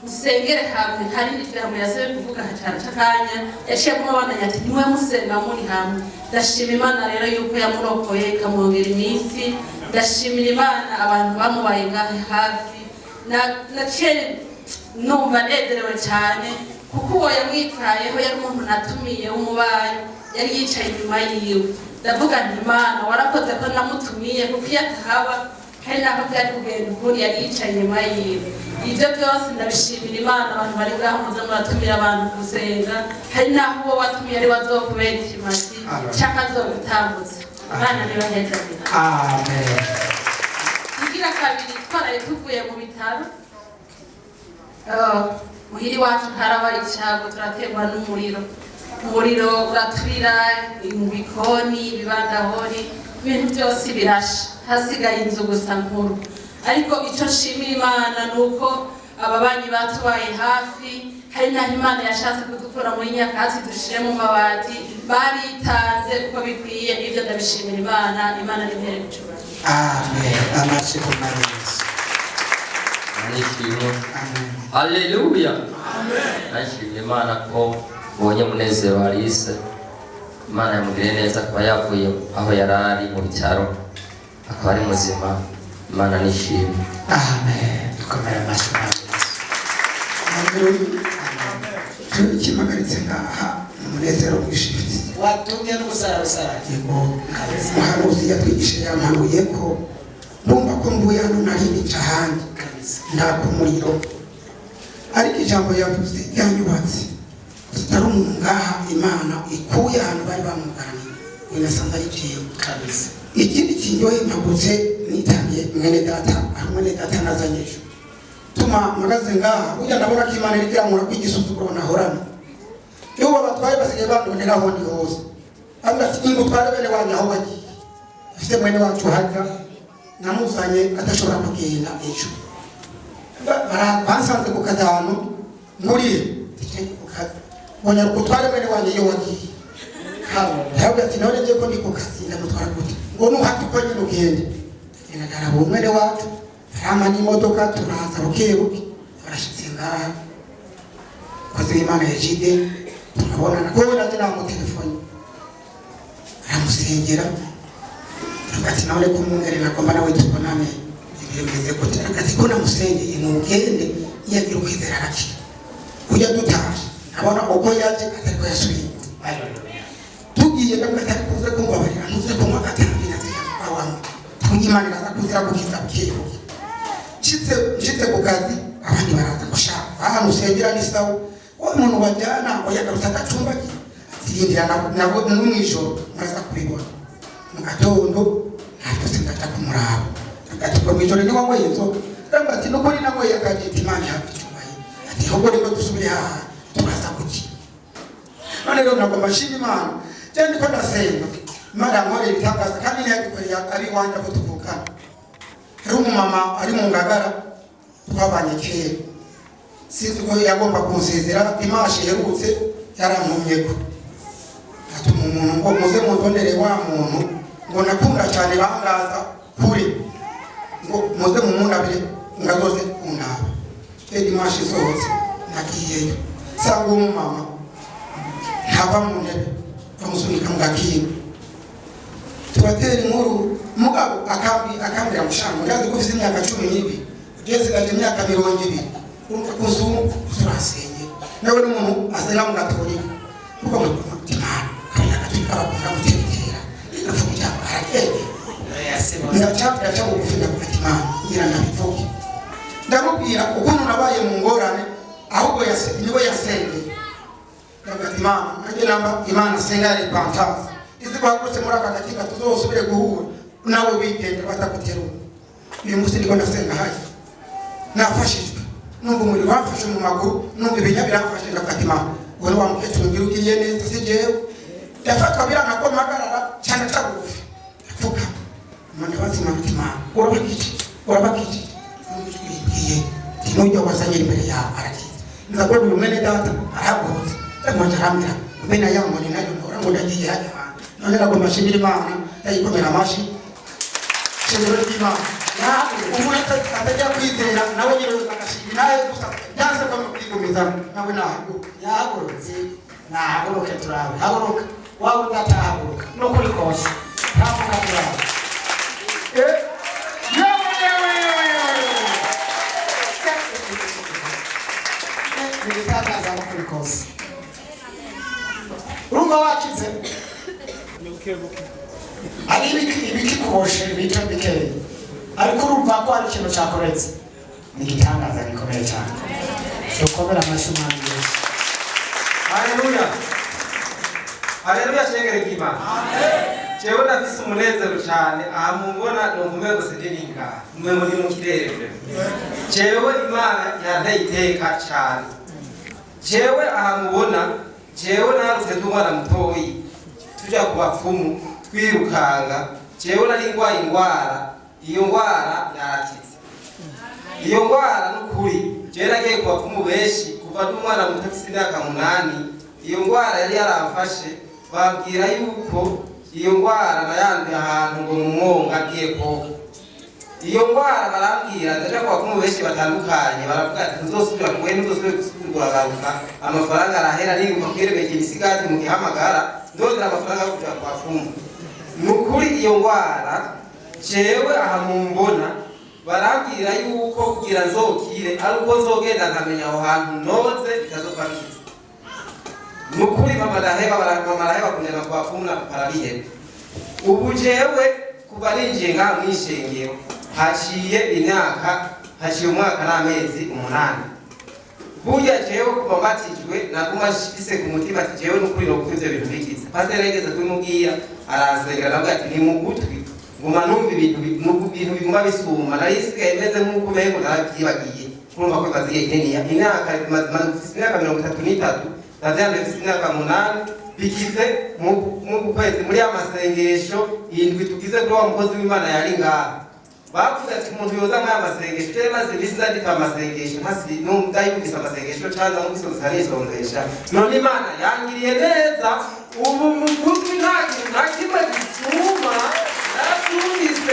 musengere hamwe hari n'ijambo yasabe kuvuga cyane cyakanya yaciye kumubandanya ati nimwe musenga muri hamwe ndashima Imana rero yuko yamurokoye ikamwongera iminsi ndashimira Imana abantu bamubaye ngahe hafi naciye numva nezerewe cyane kuko uwo yamwitayeho yari umuntu natumiye w'umubanyi yari yicaye inyuma yiwe ndavuga nti Imana warakoze ko namutumiye kuko iyo atahaba hari naho byari kugenda ukuri yari yicaye inyuma yiwe ibyo byose ndabishimira Imana abantu bari ngaho muze muratumira abantu gusenga hari naho uwo watumiye ari wazokubera ikimazi cyangwa azogutambutsa Imana nibaheza amen. Igira kabiri twaraye tuvuye mu bitaro muhiri wacu harabaye icyago turaterwa n'umuriro uraturira mu bikoni ibibandahori ibintu byose birasha hasigaye inzu gusa nkuru ariko icyo nshimira Imana ni uko ababanyi batubaye hafi hari naho Imana yashatse kudukura muri nyakatsi dushire mu mabati baritanze uko bikwiye n'ibyo ndabishimira Imana n'impere bicura amen. Amashiko marizi Nishimye. Haleluya. Amen. Nashimye Imana ko bonye munezero Alice. Imana yamugiriye neza kuba yavuye aho yarari mu bitaro akaba ari muzima. Imana nishimye. amen. Dukomere amashyi marizi kimagaritse ngaha umunezero mwishimye watumye n'umusaraba yego umuhanuzi yatwigishije yampanuye ko ndumva ko mvuye hano nari nica ahandi ndaka umuriro ariko ijambo yavuze yanyubatse tutari umuntu ngaha Imana ikuye ahantu bari bamugaraniye winasanze ari jewe kabisa ikindi kinyoye mpagutse nitangiye mwene data aho mwene data nazanye ejo tuma mpagaze ngaha ujya ndabona ko Imana iri kiramura kwigisuzuguro nahorana iyo babatwaye basigaye bandonera aho ndi hose ati ingutware bene wanyu aho bagiye afite mwene wacu hajya namuzanye adashobora kugenda ejo basanze ku gatanu nkuriye mbonye gutwara bene wanyu iyo wagiye ntabwo ati none ngiye ko ndi ku kazi ndamutwara gute ngo nuhati uko nyine ugende ngaraba umwene wacu arama n'imodoka turaza bukebuke barashitse ngaha kozi w'Imana yajide turabonana ko naje namutelefone aramusengera ati nawe kumwungere nagomba nawe tubonane ibiremeze ko ati ko namusengeye n'ugende yagira ukwizera araki kujya dutaje abona uko yaje atari ko yasubiye tugiye nabwo atari kuze kumbabarira ntuze kumwa gatanu na zira wangu Imana iraza kuzira gukiza bukebuke nshitse ku kazi abandi baraza gushaka aha musengera ni sawa uwo muntu wajyana ngo yagarutse agacumba atirindira nabo n'umwijoro muraza kubibona mu gatondo ntabwo sindaca kumuraba ati ko mwijoro ni wowe inzoga ramba ati nukuri nawe yakagita Imana hafi cyubaye ati ahubwo rero dusubire aha turaza kuki none rero nagomba nshima Imana cyane ko ndasenga Imana yankoreye ibitangaza kandi ntiyabikoreye ari iwanjye abo tuvukana hari umumama ari mu Ngagara twabanye kera sinzi ko yagomba kunsezera dimanche yerutse yarantumye ko atuma umuntu ngo muze mundonere wa muntu ngo nakunda cyane bangaza kuri ngo muze mumundabire ngazoze kundaba dimanche isohotse nagiyeyo sanga umumama ntava mu ntebe bamusunika mu gakinga tubatera inkuru mugabo akambira mushango ndazi ko ufite imyaka 12 ugeze gaje imyaka 20 urumva kuzungu turasenye nawe n'umuntu asenga mu gatorika kuko mu mutima kandi agaturika bakunda gutekera ndavuga aragende ndaca bugufina ku mutima ngira ndabivuge ndamubwira ukuntu nabaye mu ngorane ahubwo niwe yasengeye ndavuga nanjye namba Imana senga ari pantazi izi bagutse muri aka gakinga tuzosubire guhura nawe wigenda bataguterura uyu munsi niko ndasenga hayi nafashijwe numva umuriro wafashe mu maguru numva ibinya birafashe ndafatima wowe wa mukecuru ngira ugiriye neza si jewe yafatwa biranga ko mpagarara cyane cyagufi apfuka manda bazima mutima urabakije ngiye tinujya wazanye imbere ya arakiza ndabona uyu mwene data arahagurutse ndamwanje arambira mbena yamoni nayo ndora ngo ndagiye hajya none nagomba nshimira Imana ndayikomera amashi shimira Imana na umuntu atajya kwizera nawe nyine agashimira nawe gusa Yanse kwigumiza nawe nahaguruka yahagurutse nahaguruke turabe haguruka wawe ndatahaguruka no kuri kose ntavuga turabe nibitagaza no kuri kose urumva wakize ari ibikikuboshe bito bikeya ariko urumva ko ari ikintu cyakoretse ni igitangaza gikomeye cyane dukomera amashyi umwami Yesu. Haleluya. Haleluya shengere k'Imana. Jewe nafise umunezero cyane aha mumbona ndumva ngo sidiringa mwe muri mu kirere. Jewe Imana yanteye iteka cyane. Jewe aha mubona jewe narutse tumwana mutoyi tuja ku bapfumu twirukanga jewe nari ngwaye indwara iyo ndwara yarakize. Iyo ndwara n'ukuri jewe nagiye ku bapfumu benshi kuva n'umwana muto afite imyaka 8 iyo ndwara yari yaramfashe babwira yuko iyo ndwara nayanduye ahantu ngo mumwonga agiye koga. Iyo ndwara barambwira ndaja ku bapfumu benshi batandukanye baravuga ati ntuzosubira kuwe ntuzosubira gusubira agaruka amafaranga arahera niruka kwerebeka ibisigati mu gihamagara ndondera amafaranga yo kuja ku bapfumu. Nukuri iyo ndwara jewe aha mumbona barambwira yuko kugira nzokire ari uko nzogenda nkamenya aho hantu noze bitazofakiza. Nukuri mama araheba kunyana kwa fumna parabihebe. Ubu jewe kuva ninjiye ngaha mw'ishengero haciye umwaka n'amezi 8. Buja jewe kuva mbatijwe naguma shifise ku mutima ati jewe nukuri no kuvyo bintu bikiza. Pastor yageze kubimubwira aransengera navuga ati ni mu gutwi nguma numva ibintu biguma bisuma narisigaye meze nk'uko umengo narabyibagiye urumva ko baziye Kenya imyaka imaze 33 navyande mfise imyaka 8 bikize mu kwezi muri amasengesho indwi tugize kuri wa mukozi w'Imana yari ngaha bavuze ati umuntu yoza nk'aya masengesho cyane maze bizandika amasengesho hasi ndayumvise amasengesho cyane n'umusozi arisonzesha none Imana yangiriye neza ubu mu gutwi nta kintu na kimwe gisuma natumvise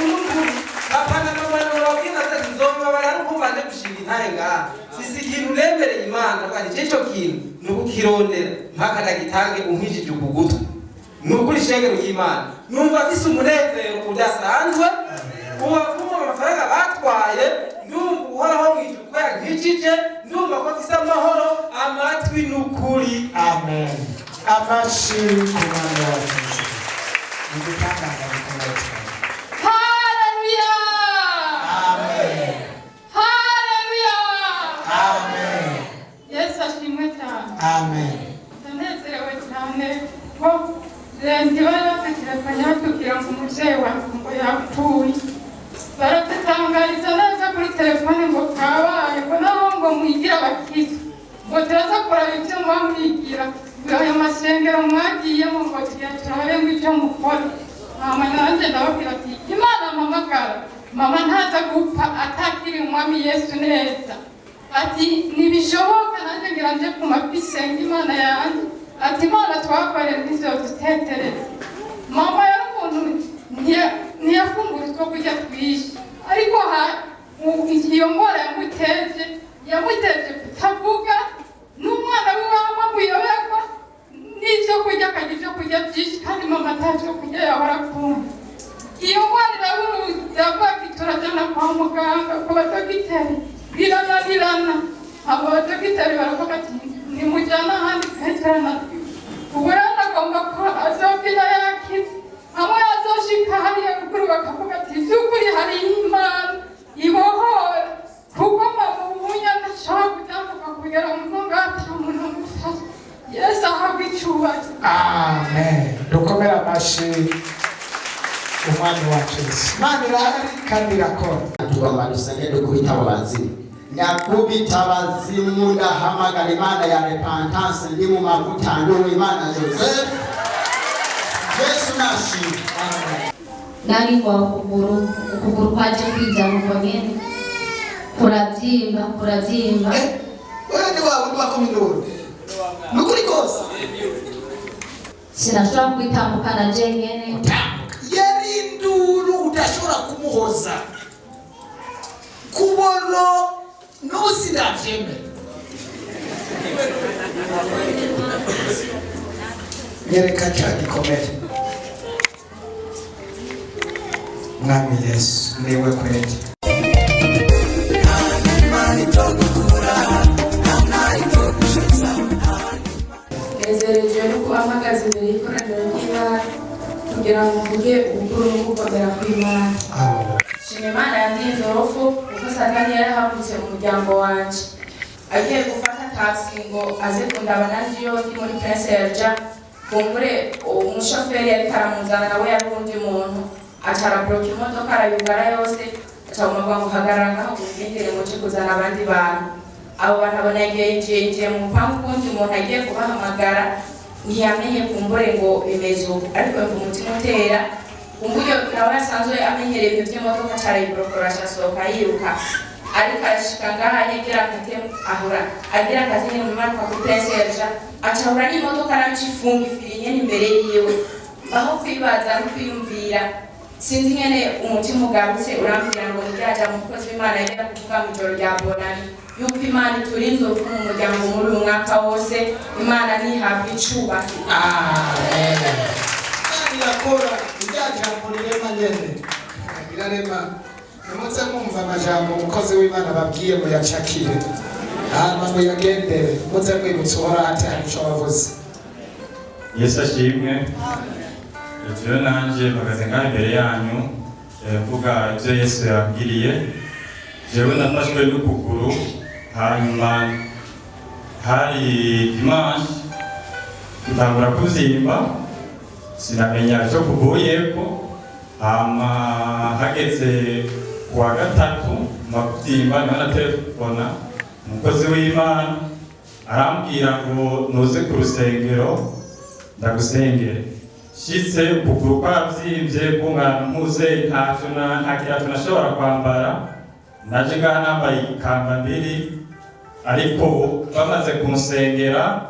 umuntu apana n'abantu babwira ati nzomba bararuko bande gushinga Intahe ngaha sisi ikintu nemereye Imana kandi cyo kintu nubukirondera mpaka ndagitange unkijije ukugutwi nukuri shengero y'Imana numva afise umunezero udasanzwe ubapfumu amafaranga batwaye ndumva uhoraho mwijukwe yankijije ndumva ko afise amahoro amatwi nukuri amen amashi kumana wacu ndutangaza bikomeye cyane. Haleluya. Amen. Haleluya. Amen. Yesu ashimwe cyane. Amen. Ndanezerewe cyane ko ndiba batekerezanya batubwira ngo umubyeyi wanjye ngo yapfuye baratutangariza neza kuri telefone ngo kabaye ngo naho ngo mwigira abakiza ngo turaza kuraba ibyo mwamwigira ayo masengero mwagiyemo ngo turabe ngo icyo mukora. Mama nanjye ndababwira ati Imana mpamagara mama ntaza gupfa atakiri umwami Yesu neza ati ntibishoboka nanjye ngira nje ku mavi senga Imana yanjye ati Imana twakorera n'ivyo dutetereza. Mama yari umuntu ntiyafungura utwo kurya twinshi ariko iyo ngwara yamuteje kutavuga n'umwana wiwe amuyoberwa n'ivyo kurya akagira ivyo kurya byinshi kandi mama atavyo kurya yahora akunda. Iyo ngwara iravuga turajana kwa muganga ku badogiteri birananirana abo badogiteri baravuga ati nimujyana ahandi twegerana ubu rero agomba ko azobwira yakize hamwe azoshika hariya ruguru bakavuga ati vy'ukuri hari Imana ibohora kuko mama ubunya ntashobora kutambuka kugera mu ngata umuntu amufasha. Yesu ahabwa icyubahiro. Amen. Dukomere amashi umwami wacu Yesu. Imana irahari kandi irakora. Tugomba dusenge dukubita abazimu. Nyakubita abazimu ndahamagara Imana ya repentance ndi mu mavuta Nduwimana Joseph. Yesu nashimwe. Nari kwa ukuguru kwaje kwijana uko nyene kurabyimba wewe ni wawe wako mindoro nukuri kosa sinashobora kwitambukana je nyene yari nduru udashobora kumuhoza kubono nusidavyemera nyereka cya gikomere. Mwami Yesu niwe kweli. Nezerejwe no guhamagaza imbere y'ikoraniro ry'Imana kugira ngo mvuge ubukuru n'ugukomera kw'Imana. Shima Imana yandinze urupfu kuko Satani yarahagurutse mu muryango wanje agiye gufata taxi ngo aze kundaba nanje iyo ndi muri Prince Elja kumbure umushoferi yariko aramuzana nawe yari undi muntu acarabloka imodoka arayugara yose acamubwira ngo hagarara ngaho kugendere ngo nje kuzana abandi bantu. Abo bantu abona yinjiye mu mpangu kundi umuntu agiye kubahamagara ntiyamenye kumbure ngo bimeze ubu ariko yumva umutima utera kumburyo nawe asanzwe amenyereye ibyo by'imodoka carayiborokora acasohoka yiruka ariko arashika ngaha agira akate ahura agira akazi nyine mu mwaka wa Prince Elja acahura n'imodoka naco ifunga ifiri nyene imbere yiwe aho kwibaza no kwiyumvira sinzi nyene umutima ugarutse urambwira ngo niryaja mu mukozi w'Imana yagera kuvuga mu ijoro rya bonani yuko Imana iturinze urupfu mu muryango muri uyu mwaka wose. Imana ntihabwe icubahiro. Amen. Irakora ibyajambo rirema nyene irarema. Nimutse mwumva amajambo umukozi w'Imana babwiye ngo yacakire hanyuma ngo yagendere muze mwibutse uhora ati hari ico wavuze. Yesu ashimwe. Rero nanje mpagaze ngaho imbere yanyu mvuga ibyo Yesu yabwiriye. Jewe nafashwe n'ukuguru hanyuma hari dimanche tutangura kuzimba sinamenya icyo kuvuyeko hama hageze kuwa gatatu makutimba niho na telefona umukozi w'Imana arambwira ngo nuze ku rusengero ndagusengere. Shitse ukuguru kwavyimbye kungana mpuze nta kirato nashobora kwambara naje ngaha nambaye ikamba mbiri ariko bamaze kunsengera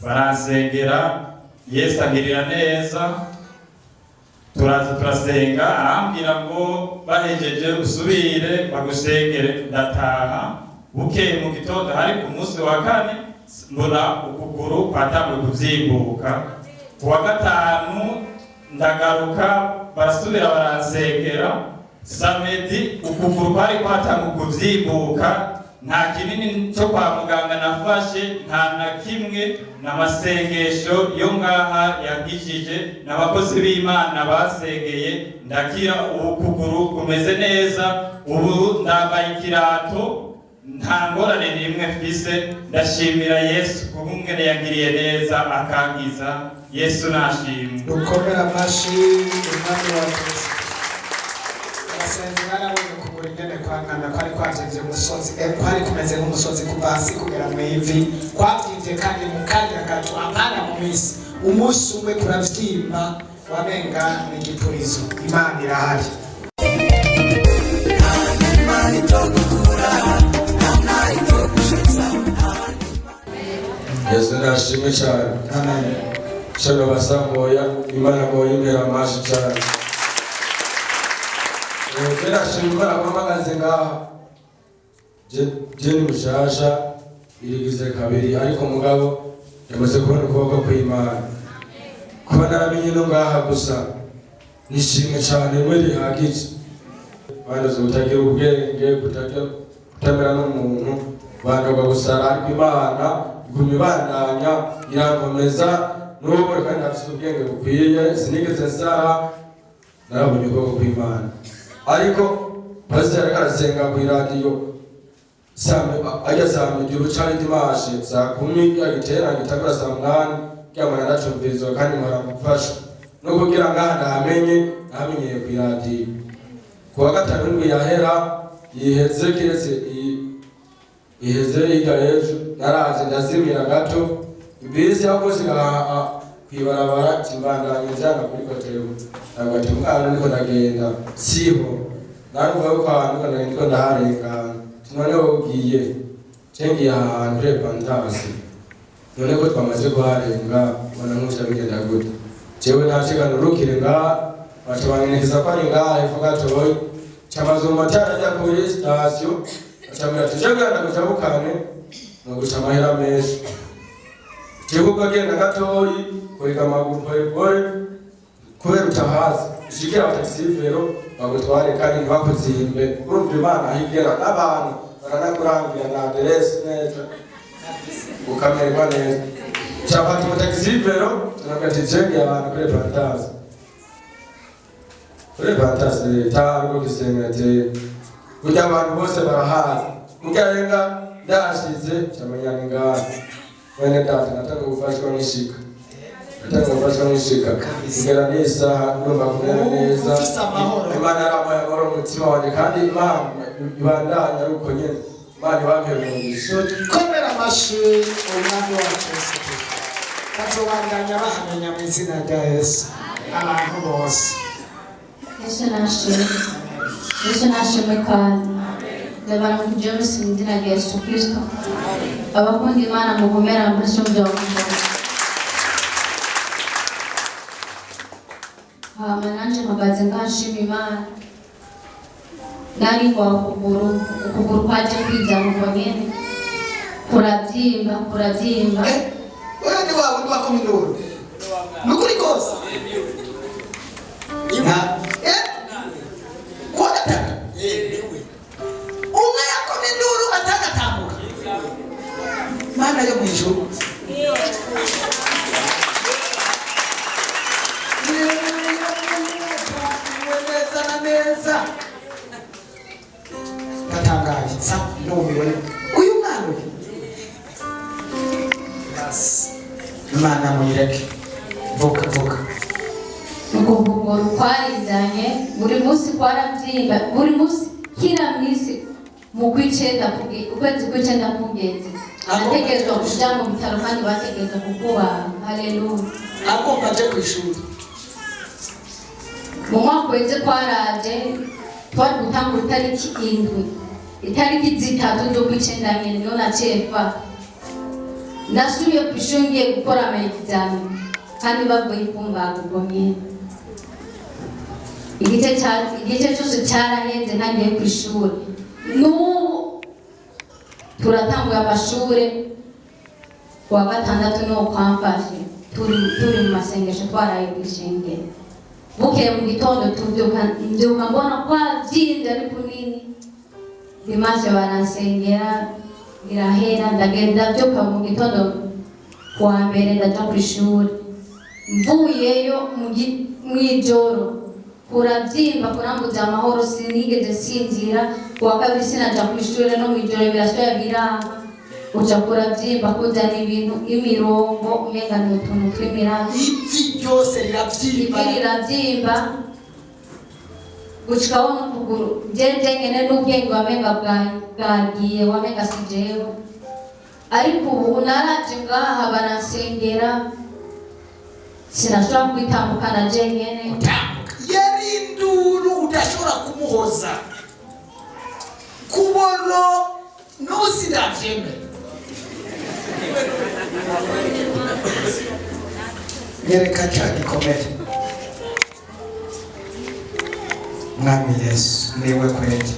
baransengera Yesu agirira neza turasenga arambwira ngo bahejeje usubire bagusengere ndataha. Bukeye mu gitondo hari ku munsi wa kane mbona ukuguru kwatanguye kuvyimbuka. Kuwa gatanu ndagaruka barasubira baransengera. Samedi ukuguru kwari kwatanguye kuvyimbuka nta kinini cyo kwa muganga nafashe nta na kimwe n'amasengesho yo ngaha yagishije n'abakozi b'Imana basengeye ndakira ukuguru kumeze neza. Ubu ndambaye ikirato nta ngorane nimwe mfise. Ndashimira Yesu kubumwene yagiriye neza akangiza. Yesu nashimwe. Dukomera amashi umwami wa Kristo. Abasenzi barabonye ukuguru ingene kwangana kwari kwavyimbye umusozi kwari kumeze nk'umusozi kuva hasi kugera mu ivi kwavyimbye kandi mu kanya gato apana mu misi umunsi umwe kuravyimba wamenga n'igipurizo. Imana irahari. Yesu nashimwe cyane. Amen. Shaka basamoya Imana moyo imbere amashi cyane. Kera shimba abamagaze ngaha je ni mushasha irigize kabiri ariko mugabo yamaze kubona ukuboko kw'Imana. Kuba naramenye no ngaha gusa nishimwe cyane muri hagije. Banaze utagira ubwenge kutamera n'umuntu bandoga gusara ariko Imana igumibandanya irakomeza n'ubu kandi afite ubwenge bukwiye sinigeze nsara narabonye ubwoko kw'Imana. Ariko pasiteri arasenga ku iradiyo ajya Samedi urucari dimanche saa 10 agitera gitabura saa 8 kyamana ndacumvirizo kandi muramufasha no kugira ngaha ndamenyeye ku iradiyo. Kuwa gatanu ndwi yahera yiheze hirya y'ejo naraje ndazimira gato ibisi yakoze kwibarabara kimbandanye njana kuri kotero nagati umwana niko ndagenda siho narumva yuko ahantu niko ndaharenga none ugiye cengi ahantu repantasi none ko twamaze kuharenga bona nkuca bigenda gute jewe ntashikana urukire ngaha bacabangiza ko ari ngaha ivuga toyi cyamaze mu matara ajya kuri station acambwira ati jewe ndagujabukane noguca amahera menshi jewe ubwo agenda gatoyi kwega amaguru kwegore kubera utahazi ushikira abatakisivero bagutware kandi ntibakuzimbe urumva imana ahigera n'abantu baranakurangira na aderesi neza ukamererwa neza cyafata umutakisivero tunabwira ati jewe abantu kuri Repentance kuri Repentance tariko gisenga ati burya abantu bose barahazi burya renga ndashize cyamanyana ngaha wene data nataka gufashwa n'ishika kugera n'isaha numva kumera neza imana yarampaye amahoro mu mutima wanjye kandi imana ibandanya ari uko nyene imana ibampera umugisha komera amashyi umwami wacu Yesu Kristo bazobandanya bahamenya mu izina rya Yesu abantu bose Yesu nashimwe kandi ndabara mu James mu izina rya Yesu Kristo abakunda imana mugomera muri cyo byakunda nanje mpagaze ngashima imana nari kwa ukuguru kwaje kwijana uko nyene kurabyimba wewe ni wawe ndi wako mindoro nukuri kose kwa gatatu umwe yako mindoro atagatambuka mana yo mwijuru neza gatangaje sa numiwe uyu mwana uyu basi imana muyireke vuka ukuguru kwarinjanye buri munsi kwarabyimba buri munsi kila minsi mu kwicenda ukwezi kw'icenda kugeze nategerezwa kuja mu bitaro kandi bategerezwa kukubaga haleluya agomba aje kw'ishuri mu mwaka weze kwaraje twari gutangura itariki indwi itariki zitatu z'ukw'icenda nyene niho naciye mfa nasubiye kw'ishuri ngiye gukora amayegizame kandi bavuye kumbaga ubwo nyene igice cyose cyarahenze ntagiye kw'ishuri n'ubu turatanguye amashure kuwa gatandatu niho kwamfashe turi mu masengesho twaraye kw'ishengero bukeye mu gitondo mbyuka mbona kwabyinze ari kunini bimaze baransengera birahera ndagenda byuka mu gitondo kuwa mbere ndaja kw'ishuri mvuyeyo mw'ijoro kurabyimba kurambuza amahoro sinigeze sinzira kuwa kabiri sinaja kw'ishuri no mw'ijoro birashoya biranga uja kurabyimba kuzana ibintu imirongo umenga ni utuntu tw'imirango ivi ryose rirabyimba gushikaho n'ukuguru jeje nyene n'ubwenge wamenga bwagiye wamenga si jewe ariko ubu naraje ngaha baransengera sinashobora kwitambukana je nyene yari induru udashobora kumuhoza kubono nusidavyemera nyereka cya gikomere mwami Yesu niwe kweli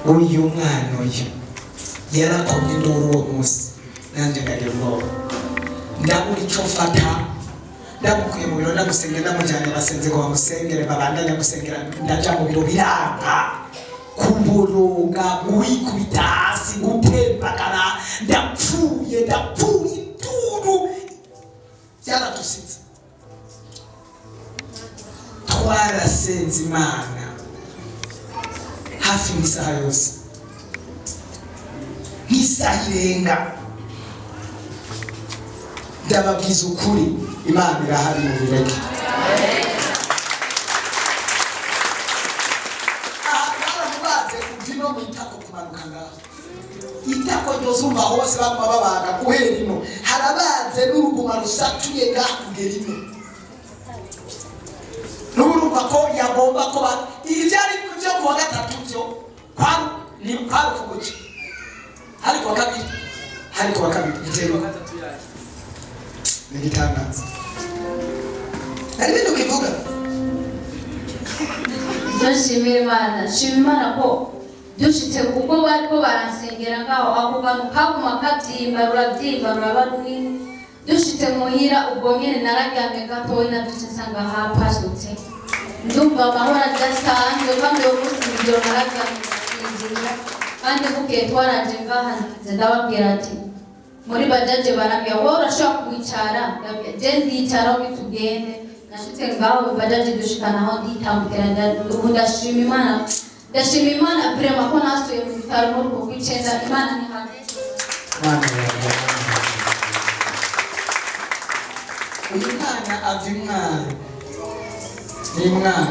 uyu mwana uyu yarakomye induru uwo munsi nanjye ndagira ubwoba ndabura icyo mfata ndamukuye mu biro ndamusengera ndamujyanye abasenzi ngo bamusengere babandanya gusengera ndaja mu biro biranga kuburuga guhikubita hasi gutembagara ndapfuye induru byaradusize twarasenze imana hafi n'isaha yose nk'isaha irenga ndababwiza ukuri imana irahari mu bireke baramubaze kuvino mu itako kumanuka ngaho itako ryose umva hose baguma babaga guhera ino harabaze n'uruguma rusatuye ngaho kugera ino n'urumva ko yagomba ko ibyari byo kuwa gatatu byo kwari kuguca hari kuwa kabiri bitewe n'igitangaza ari bintu kivuga nshimira Imana ko dushitse kuko bariko baransengera ngaho ako kantu kaguma kabyimba ruraba runini dushitse muhira ubwo nyene nararyamye gatoya nabyutse nsanga hapasutse ndumva amahoro adasanzwe kandi uwo munsi ijoro nararyamye ndasinzira kandi bukeye twaranje ngaha ndababwira ati muri bajaje barambwira wowe urashobora kwicara je ndicara aho tugende nashitse ngaho bajaje dushikana aho nditambukira ubu ndashima Imana vrema ko nasuye mu bitaro muri uko kwicenda Imana ni hane uyu mwana ava imwana ni mwana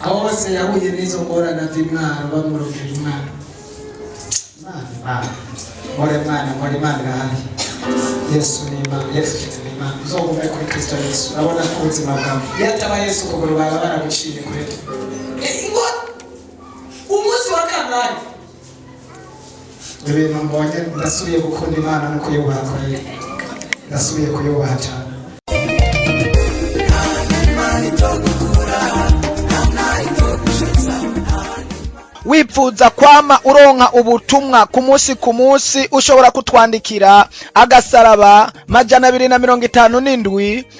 aho hose yahuye n'izo ngorane ava imwana bamurongera umwana mpore Imana irahari Yesu ni Imana uzogume kuri Kristo Yesu urabona ko ubuzima bwawe iyo ataba Yesu ukuguru baba baraguciye kure umunsi wa kangahe ibintu mbonye ndasubiye gukunda Imana no kuyubaha kwayo ndasubiye kuyubaha cyane wipfuza kwama uronka ubutumwa ku munsi ushobora kutwandikira agasaraba 257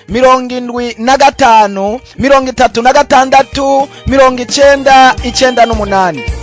75 36 96 98